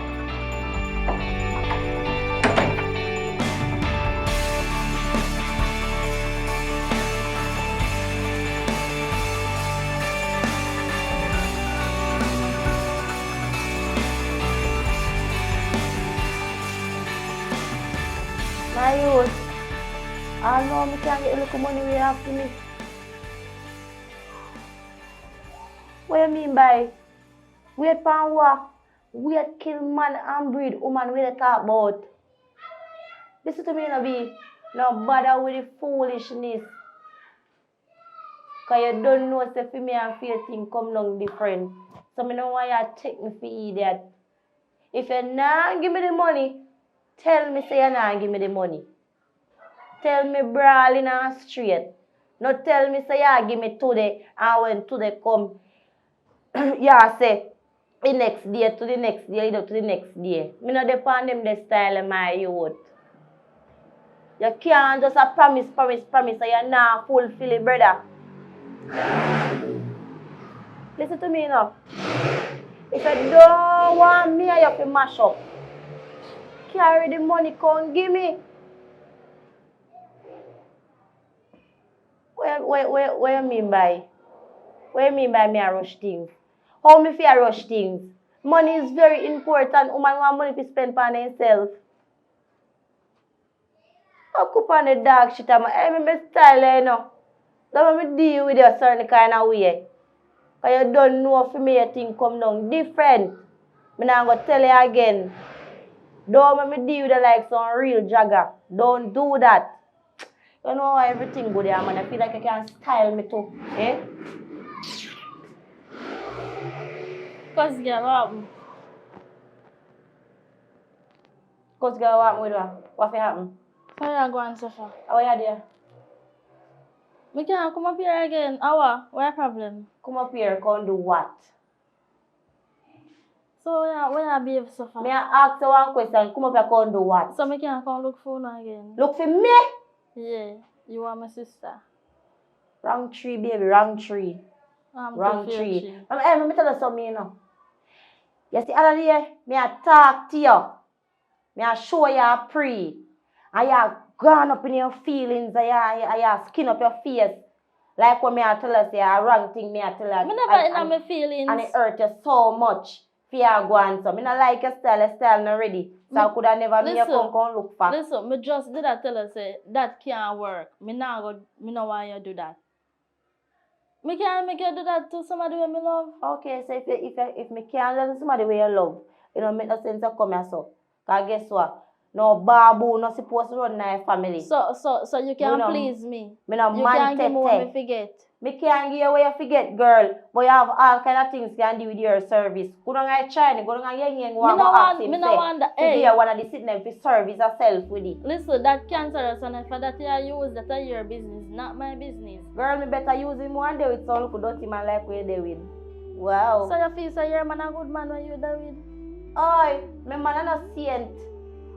My youth, I know I can't get a little money way after me. What you mean by wait for what? Wait kill man and breed woman we talk about? Listen to me, no be. No bother with the foolishness. Cause you don't know say for me and feel thing come down different. So me don't want you to take me for idiot. If you not give me the money, tell me say you not give me the money. Tell me brawling and straight. Not tell me say you give me today and when today come, yeah say the next day to the next day, to the next day. Me not depend them the style of my youth. You can't just a promise and you not fulfill it, brother. Listen to me now. If you don't want me, you have to mash up. Carry the money, come give me. What you mean by? What you mean by me a rush things? How me fear rush things? Money is very important. Woman want money to spend on herself. I cook on the dog shit. I'm a style, you know. Don't me deal with you a certain kind of way. Because you don't know if me a thing come down different. I'm not going to tell you again. Don't make me deal with you like some real jagger. Don't do that. You know how everything good there, man. I feel like I can style me too. Eh? Cause girl, what happen? Cause girl, what happened with her? What happened? So you go and suffer. How are you there? Me can't come up here again. Awa, what problem? Come up here, come do what? So where you behave suffer? May I ask you one question? Come up here, come do what? So me can't come look for you again. Look for me? Yeah, you are my sister. Wrong tree, baby, wrong tree. I'm Wrong too tree. tree. Let me tell you something, you know. You see, other day, me I talk to you. Me I show you a pre. And you gone up in your feelings. And you skin up your face. Like when me I tell you, say a wrong thing, me I tell you. Me never in my feelings. And it hurt you so much. For you go on so. Me not like your style not ready. So I could have never me come look for. Listen, me just did I tell her say that can't work. Me not want you do that. Me can't make you do that to somebody who me love. Okay, so if me can't do somebody where you love, it don't make no sense to come here so. Cause guess what? No babu not supposed to run in your family. So you can please me. Me no You man can't give me what me forget. Me can't give you what you forget, girl. But you have all kind of things you can do with your service. Go down and try it. Go down and yang Me no want that. Hey. You one of the sitting there for service yourself with it. Listen, that cancerous and for that you use that your business, not my business. Girl, me better use him one day with some little dirty man like we there with. Wow. So you feel so your man a good man when you there with? Oi, my man a no saint.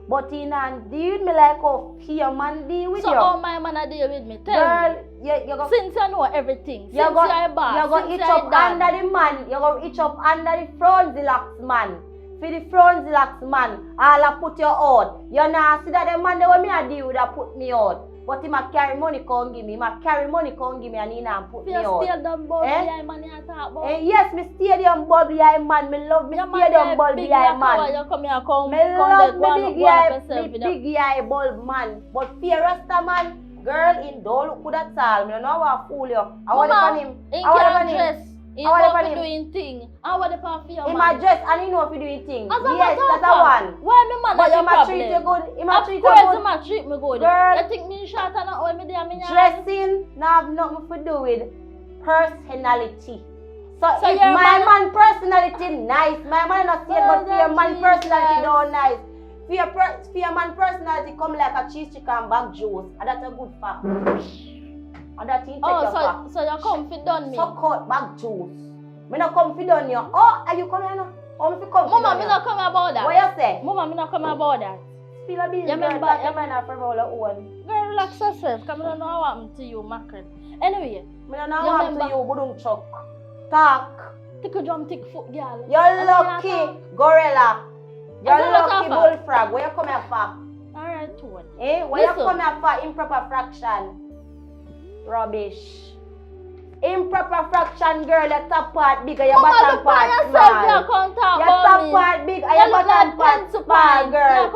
But he not deal with me like how your man deal with you. So how my man a deal with me? Tell girl, me. You go, since you know everything, you since go, you're boss, you go itch up under the man. You go itch up under the Fronzilax man. For the Fronzilax man, all I put you out. You know, see that the man that me a deal with a put me out. But he might carry money come give me. He might carry money come give me and he not put me out. You still them bulb behind man you talk about? Yes, me stadium bulb behind man. Me love me stadium bulb behind man. You come here, come me love me big eye bulb man. But fear Rasta man, girl in don't look good at all. Me don't know how to fool you. I want to find him. I want to dress. He know if doing thing. I want to pay for your man. He might dress and he know if he doing thing. Yes, that's a one. Why me man but have you might treat you good. He might treat you good. Of course he might treat me good. Girl. You think me short and all me there me dressing now have nothing to do with personality. So if your my man personality nice, my man not saying but for your man personality don't nice. For your man personality come like a cheese chicken bag juice, and that's a good fact. And that thing take your fact. So you come fit done me. So cut bag juice. Me not come fit done you. Oh, are you coming now? Oh, me come fit Mama, me not come about that. What you say? Mama, me not come about that. Spill a beans, you girl. That your man have for all own. Girl, relax yourself, because I don't know what happened to you, mackerel. Anyway. Me don't know what happened to you, budung chuck. Talk. Take a drum, take foot, girl. You're lucky, gorilla. You're lucky, bullfrog. Where you come here for? Alright, Tony. Where you come here for improper fraction? Rubbish. Improper fraction, girl. Your top part big and your bottom part small. Your top part big and your bottom part small, girl. A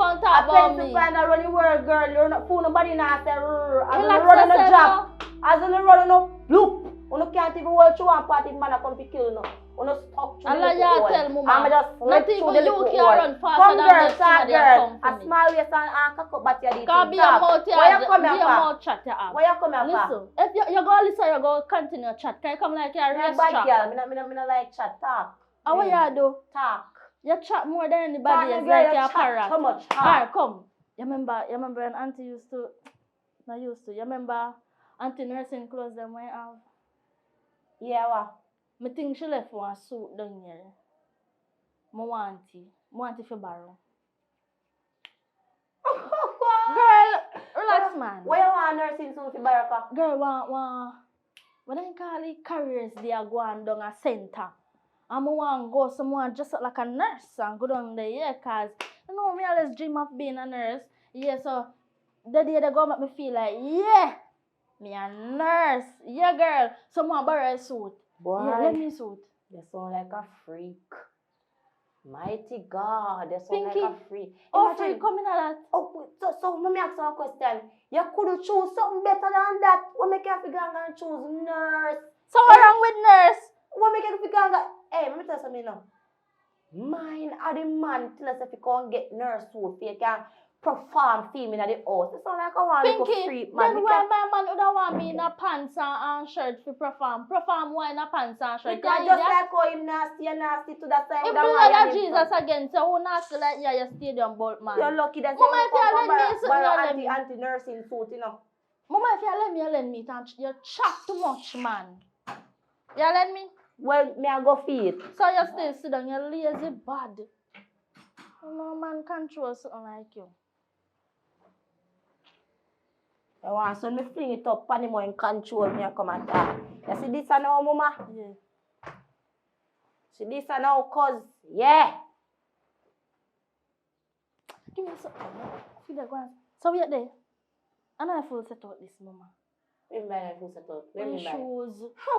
pencil pan around the world, girl. You're not fool nobody now. Say, as you run on a job, as you run on a loop. You can't even hold through one part if man come to kill you. You not stuck through the little hole. I'm just not even you can run faster come than girl, start girl. A small waist and cock up but you did can't be a mouth here. Where you come here for? Where you come here for? Listen, if you go listen, you go continue chat. Can you come like you're a race track? Bad girl, me not like chat, talk. How what you do? Talk. You chat more than anybody else like you're a parrot. How much? Alright, come. You remember when auntie used to, you remember auntie nursing clothes them when you have? Yeah, what? I think she left one suit down here. I want it for borrow. Girl, relax, man. Where you want nursing suit for borrow for? Girl, what I call it, careers they are going down a center. And I want to go somewhere just like a nurse and go down there, yeah, because, you know, me always dream of being a nurse. Yeah, so the day they go make me feel like, yeah, Me a nurse. Yeah, girl. Someone borrow a suit. Boy, Yeah, let me suit. you sound like a freak. Mighty God, you sound Pinky, like a freak. Oh, free coming at that. Oh, so let me ask you a question. You could choose something better than that. What make you figure and choose nurse? So what wrong with nurse? What make you figure and hey, let me tell you something now. Mine are the man tell us if you can't get nurse suit for you can perform film in the house. It sound like I want to look Pinky, freak, man. then why my man would want me in a pants and shirt for perform? Perform why in a pants and shirt? Because just like how him nasty and nasty to that time. If blood of Jesus again, so who nasty like you stadium bolt man? You're lucky that Mama, if you let me, you anti-nursing suit, you know. Mama, if you let me, you chat too much, man. You let me? Well, me I go feed. So you still sit down, you lazy bad. No man control something like you. I want so me fling it up and him in control me and come and talk. You see this now, mama? Yeah. See this now, cuz, yeah. Give me some. See that one. So we are there. And I full set out this, mama. Let me buy full set out. Let me buy. Shoes.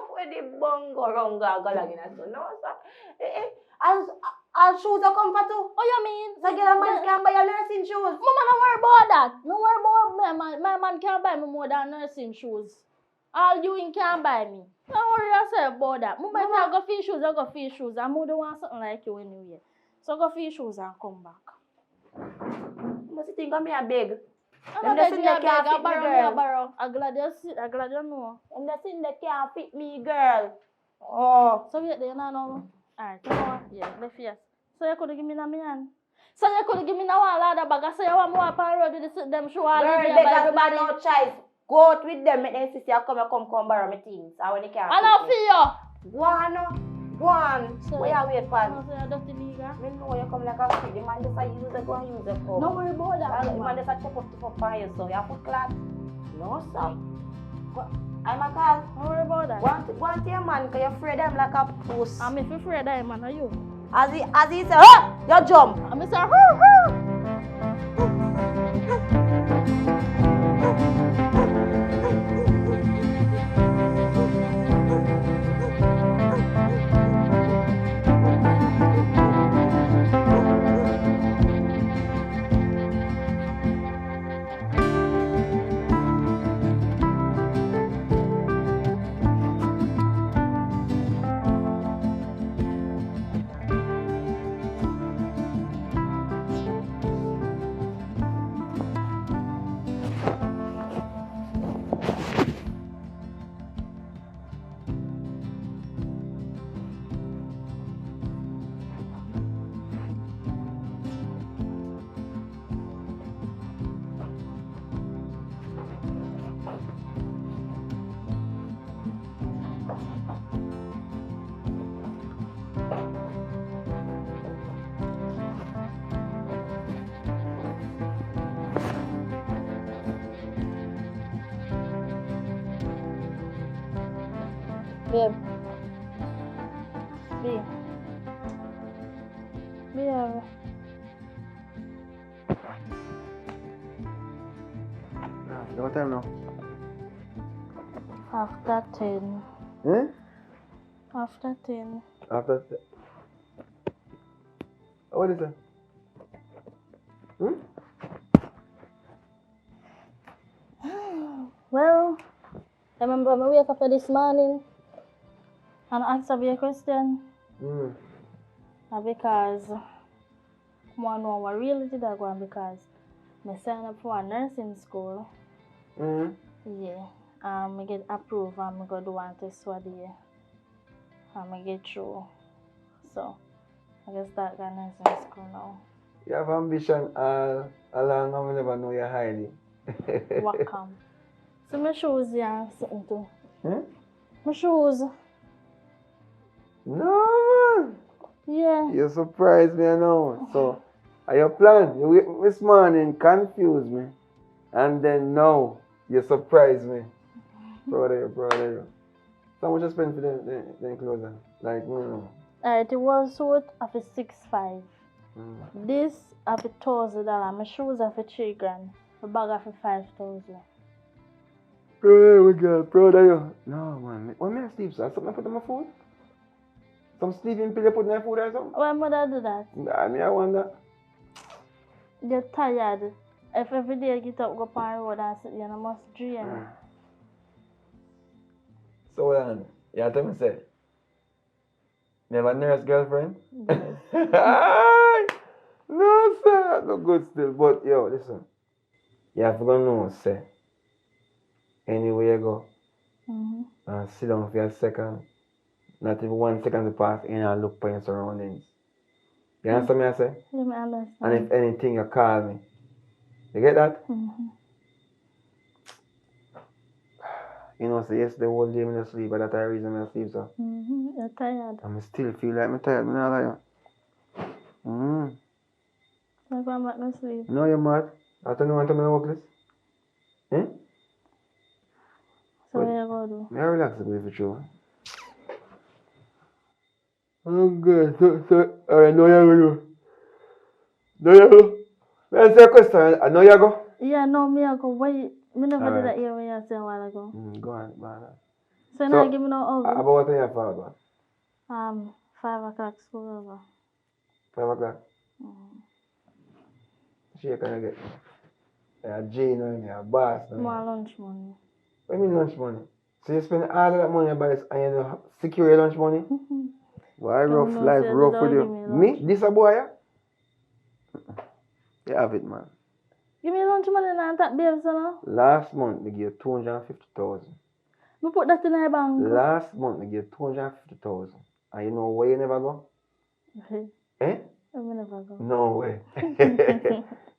Where the bongo runga galagina so no sir. I'll shoes a comfort too. Oh, you mean? So get a man can buy a nursing shoes. Mama, don't worry about that. Don't worry about my man can't buy me more than nursing shoes. All you in can't buy me. Don't worry yourself about that. Mama, if I go for shoes, I go for shoes. I'm going to want something like you anyway. So go for shoes and come back. You must think of me a big. I'm not going to beg. I borrow. I'm glad you know. I'm just saying they can't fit me, girl. Oh. So wait there now. Alright, you know what? Yeah, left yes. So you could give me na me hand. So you could give me na one other bag. So you want more up on road with them show all girl, the everybody no choice. Go out with them, make them see you come borrow me things. I when you can't. I know for you. Go on, no. Go on. So, where you wait for? No, so you dirty nigga. Me know you come like a freak. The man just a use it, go and use it for. No worry about that. The man just a chop up for you, so you have to clap. No, sir. I'm a call. Don't worry about that. Go on to your man, because you're afraid of him like a puss. I'm if you afraid of him, man, are you? As he say, oh, you jump. I'm say, hoo. Babe. Babe. Babe. What time now? After 10. Eh? After 10. After what is that? Well, I remember I wake up this morning and ask you a question. Because I know what really did I go on because I signed up for a nursing school. Yeah. I get approved and I go do one test for the year. And I get through. So I just start going nursing school now. You have ambition all along and we never know you're hiding. What come? So my shoes yeah something too. My shoes. No man. Yeah. You surprised me now. So your plan, you wake me this morning, confuse me. And then now you surprise me. Proud of you. So how much you spend for the clothes? Like Alright, it was suit of a 6,500. This of $1,000. My shoes of $3,000. My bag of $5,000. Oh my God, proud of you. No, man. What may I sleep, sir? Something I put on my food? Some sleeping pill you put in my food or something? Why mother do that? I wonder. You're tired. If every day you get up, go on the road and sit, you must dream. So, you tell me, say, you have a nurse girlfriend? No, sir. No good still. But, yo, listen. You have to go know, say, anywhere you go, and sit down for a second, not even 1 second to pass in and look for your surroundings. You understand me, I say? Yeah, I understand. And if anything, you call me. You get that? You know, so yesterday whole day I'm not sleep, but that's the reason I'm sleep, so. You're tired. I still feel like I'm tired, I'm not lying. So if I'm not sleep. No, you're mad. I don't want to be workless. Eh? So what you gonna do? May I relax a bit for sure? Oh, good. So, alright, now you go. Now you go. May I answer a question? I know you go. Yeah, no, me I go. Why? Me never did Alright. that here when you said a while ago. Go on, go on. So now give me no hug. About what time you have about? 5 o'clock school over. 5 o'clock? She can get a Jane or a boss. More lunch money. What do you mean lunch money? So you spend all of that money on this and you secure your lunch money? Why rough know, life, say, rough they with don't you? give me Me? This a boy, yeah? You have it, man. Give me lunch money now, that babes, you know? Last month, they gave 250,000. Me put that in my bank. Last month, they gave 250,000. And you know where you never go? Eh? I will never go. No way.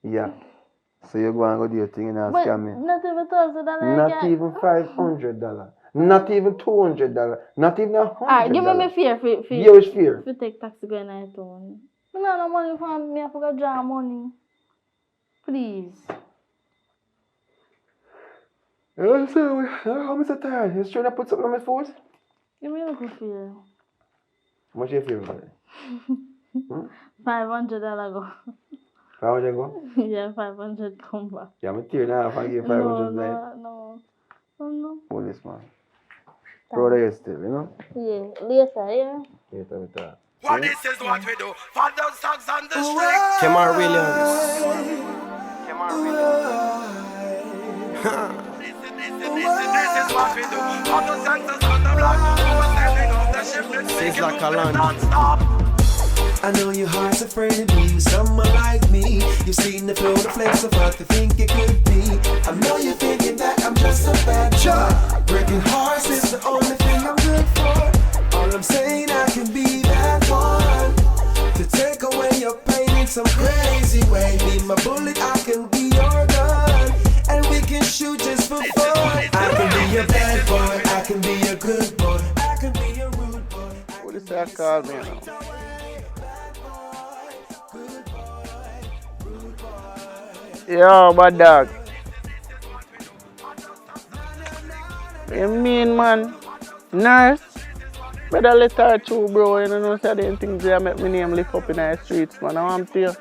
Yeah. So you go and go do your thing and But scam me. not even $1,000. Not even $500. Not even $200. Not even $100. Alright, give me my fear for Yeah, which fear? for take taxi going to town. I don't have no money for me. I forgot draw money. Please. So, I'm so tired. You trying to put something on my food? Give me a little fear. How much you feel about it? $500 go. 500 go? Yeah, 500 come back. Yeah, I'm tear now if I give 500 No. Oh, this man. Proud of you still, you know? Yeah, later, yeah. Later we talk. Well, this is what we do. For those songs on the street. Kemar Williams. This is what we do. For those songs on the block. Standing on the ship. It's like a land. Non-stop. I know your heart's afraid of me, with someone like me. You've seen the flow, the flex of what they think it could be. I know you're thinking that I'm just a bad boy. Breaking hearts is the only thing I'm good for. All I'm saying, I can be that one to take away your pain in some crazy way. Be my bullet, I can be your gun, and we can shoot just for fun. I can be a bad boy, I can be a good boy, I can be a rude boy. What is that called, man? Yo, bad dog. What you mean, man? Nurse? Better let her too, bro. You know, certain things that make my name lift up in the streets, man. I want to you.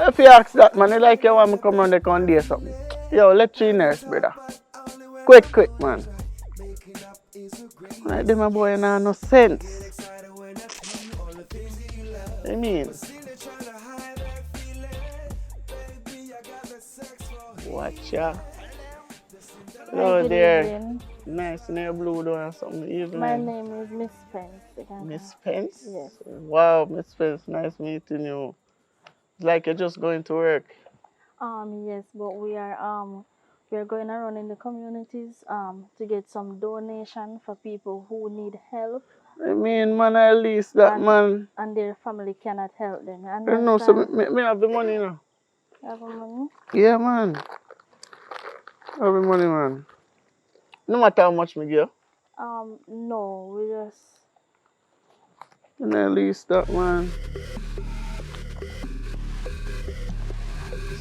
If you ask that, man, you like you want me come round the con day or something. Yo, let you nurse, brother. Quick, man. Like them, my boy, you no sense. I mean, watch ya. Hello there. Evening. Nice in your blue door or something. Evening. My name is Miss Pence. Miss Pence? Yes. Wow, Miss Pence, nice meeting you. It's like you're just going to work. Yes, but we are going around in the communities to get some donation for people who need help. I mean, man, at least that man. And their family cannot help them. You know, so me have the money now. You have the money? Yeah, man. I have the money, man. No matter how much me give. No, we just. And at least that, man.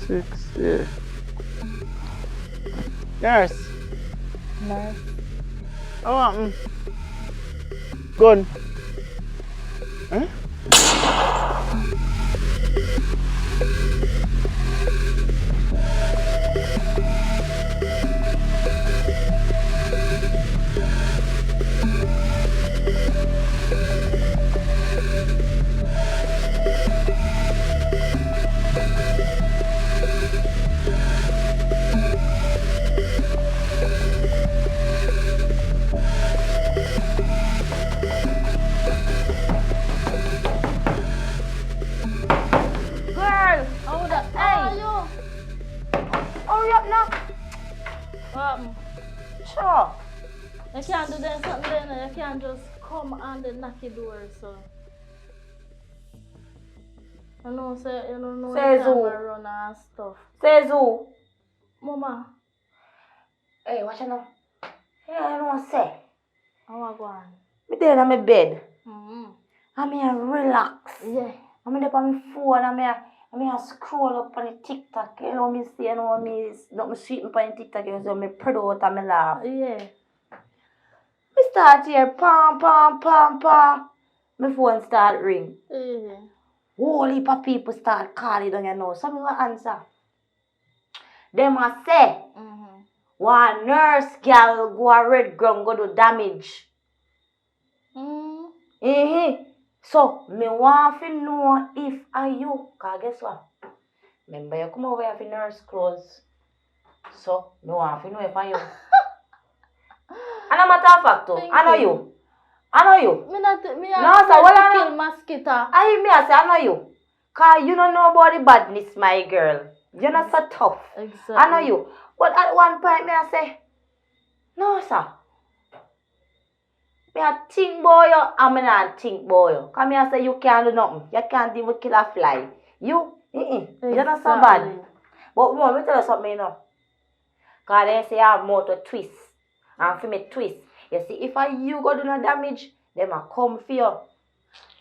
6, yeah. Nurse. Nurse. How happened? Gun. Huh? You can't do them something then. You can't just come and then knock your door, so. You know, say, you don't know Says you can't who? run and stuff. Says who? Mama, Hey, watch out now. Hey, I don't want to say. how I go on? Me there in my bed. Mm-hmm. I'm here relax. Yeah. I'm there on my phone. I'm here scroll up on the TikTok. You know me see, you know me, not me sweet on the TikTok. You know me proud and me laugh. Yeah. Me start here, pam, pam, pam, pam. My phone start ring. Yeah. Whole heap of people start calling down, you know. So me go answer. Them a say, Mm-hmm. one nurse girl go a red ground go do damage. Mm-hmm. So, me want to know if are you. Cause guess what? Remember you come over here for nurse clothes. So, me want to know if are you. And a matter of fact, too, I know you. I know you. Me not, me No, sir, what I kill know? mosquito. I say I know you. Cause you don't know about the badness, my girl. You're not so tough. Exactly. I know you. But at one point, me I say, no, sir. Me a think boy you, and me not think boy you. Cause me I say you can't do nothing. You can't even kill a fly. You, you're not so bad. But mom, me tell you something, you know. Cause they say I have more to twist. And for me twist. You see, if you go do no damage, them a come for you.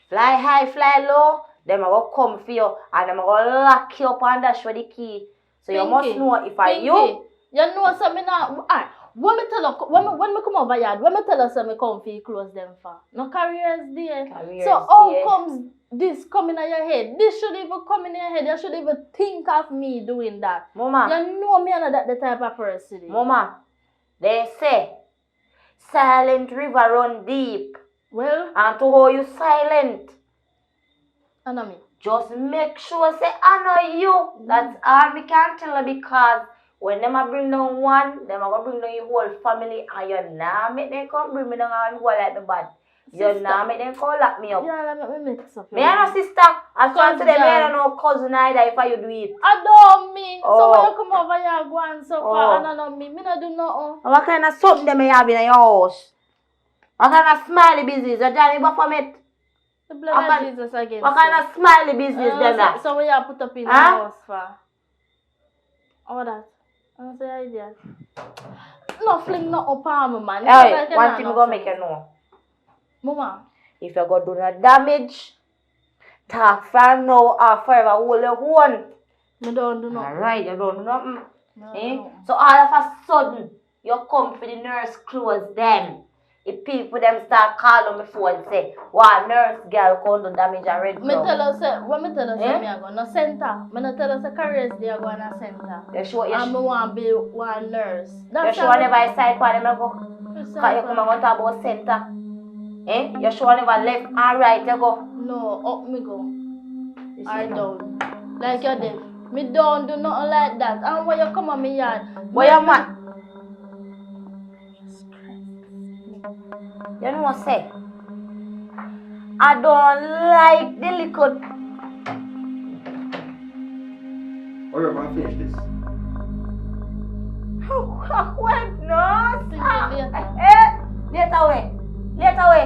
Fly high, fly low, them a go come for you. And them a go lock you up and dash for the key. So you must know if you. You know something now. Alright. When me tell you, when me come over here, when me tell you say me come for you close them for. No careers there. So how comes this coming in your head? This should even come in your head. You should even think of me doing that. Mama. You know me and that the type of person. Mama, they say silent river run deep. Well, and to hold you silent. I know me. Just make sure say I know you. That's all me can tell her because when them a bring down one, them a go bring down your whole family and you nah make them come bring me down and go like me bad. You nah make them come lock me up. Yeah, let me mix up. Me and no sister. I can't say them me and no cousin either if you do it. I don't mean. So when you come over here go and so far and I know me. Me not do nothing. What kind of something them you have in your house? What kind of smiley business? You Johnny Baphomet? The blood of Jesus again. What kind of smiley business them that? So what you put up in the house for? All that. I say idea. No fling no up on me, man. Hey, one thing I'm gonna make you know. Mama. If you go do no damage, talk for now or forever hold your own. Me don't do nothing. Alright, you don't do nothing. No. So all of a sudden, you come for the nurse clothes them. If people them start calling me phone and say, wow, nurse girl come do damage and red Me tell us when me tell us me I go no center. Me not tell us the careers they are going to center. You sure and me want be one nurse. You sure never I side for them go? Because you come and talk about center. You sure never left and right you go? No, up me go. I don't. Like you did. Me don't do nothing like that. And when you come on me yard. Boy you mad. You know what I say? I don't like the liquid. Hurry up and finish this. Wait, no. Later way.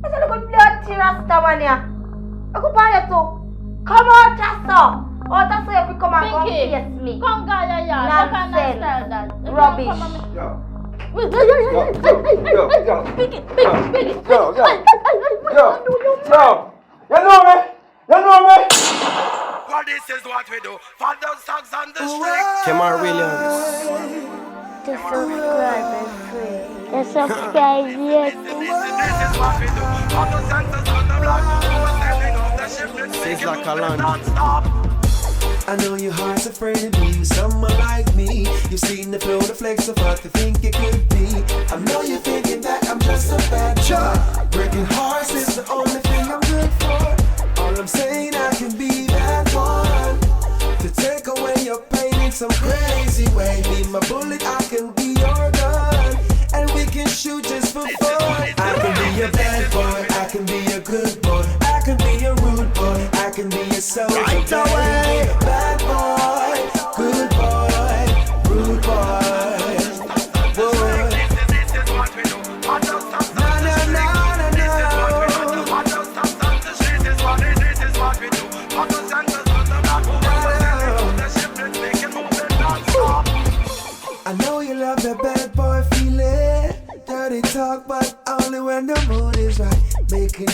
I said, look at blood rasta man here. I go buy you too. Come out, Tassa. Oh, Tassa, if you come and come face me. Come, guy, Nonsense. Rubbish. Yo. Yo. Biggie. Yo. You know me? Well, this is what we do. Father songs on the street. Kemar Williams. To subscribe is free. To subscribe yet. This is what we do. Father songs on the block. It's like a non-stop. I know your heart's afraid to be with someone like me. You've seen the flow, the flex of what you think it could be. I know you're thinking that I'm just a bad guy. Breaking hearts is the only thing I'm good for. All I'm saying, I can be that one to take away your pain in some crazy way. Be my bullet, I can be your gun, and we can shoot just for fun. I can be a bad boy, I can be a good boy, I can be a rude boy, I can be a soldier. Right away. Bad boy, good boy, rude boy. This is what we do.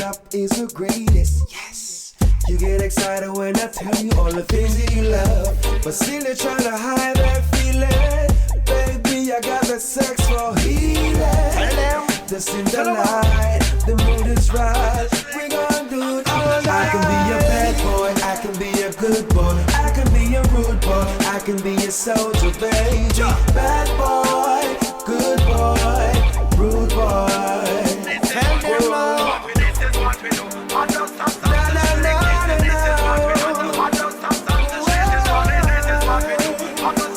up is the greatest. Yes. You get excited when I tell you all the things that you love, but still you're trying to hide that feeling. Baby, I got the sex for healing. Just in the light, the mood is right. We gon' do it all night. I can be a bad boy, I can be a good boy, I can be a rude boy, I can be a soldier, baby. Bad boy, good boy, rude boy. Tell them all. This is what we do. I just stop. This is what we do. I just stop. This is what we do. I just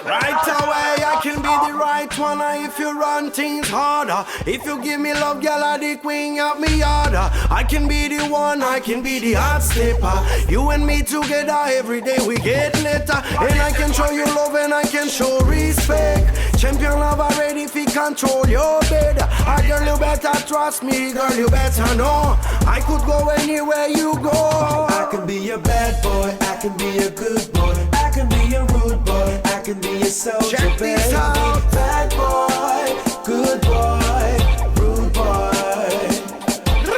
right away, I can be the right one if you run things harder. If you give me love, girl, I the queen of me harder. I can be the one, I can be the hot stepper. You and me together every day we get later. And I can show you love and I can show respect. Champion love already if you control your bed. Ah, girl, you better trust me, girl, you better know. I could go anywhere you go. I can be a bad boy, I can be a good boy, I can be a rude boy, I can be a soldier, check this out. Bad boy, good boy, rude boy.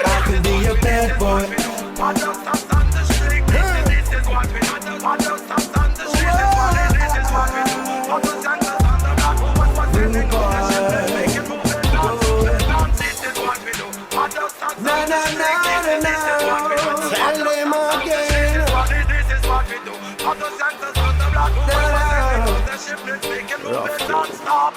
I can be a bad boy. I just stop on the street. This is what we do. I just stop on the street. This is what we do. I just stand on the block. What's rude boy. Make it move and dance. This is what we do. I just stop on the street. This is what we do. Tell them again. This is what we do. I just stand on the block. What's the ship? Make it move and non-stop.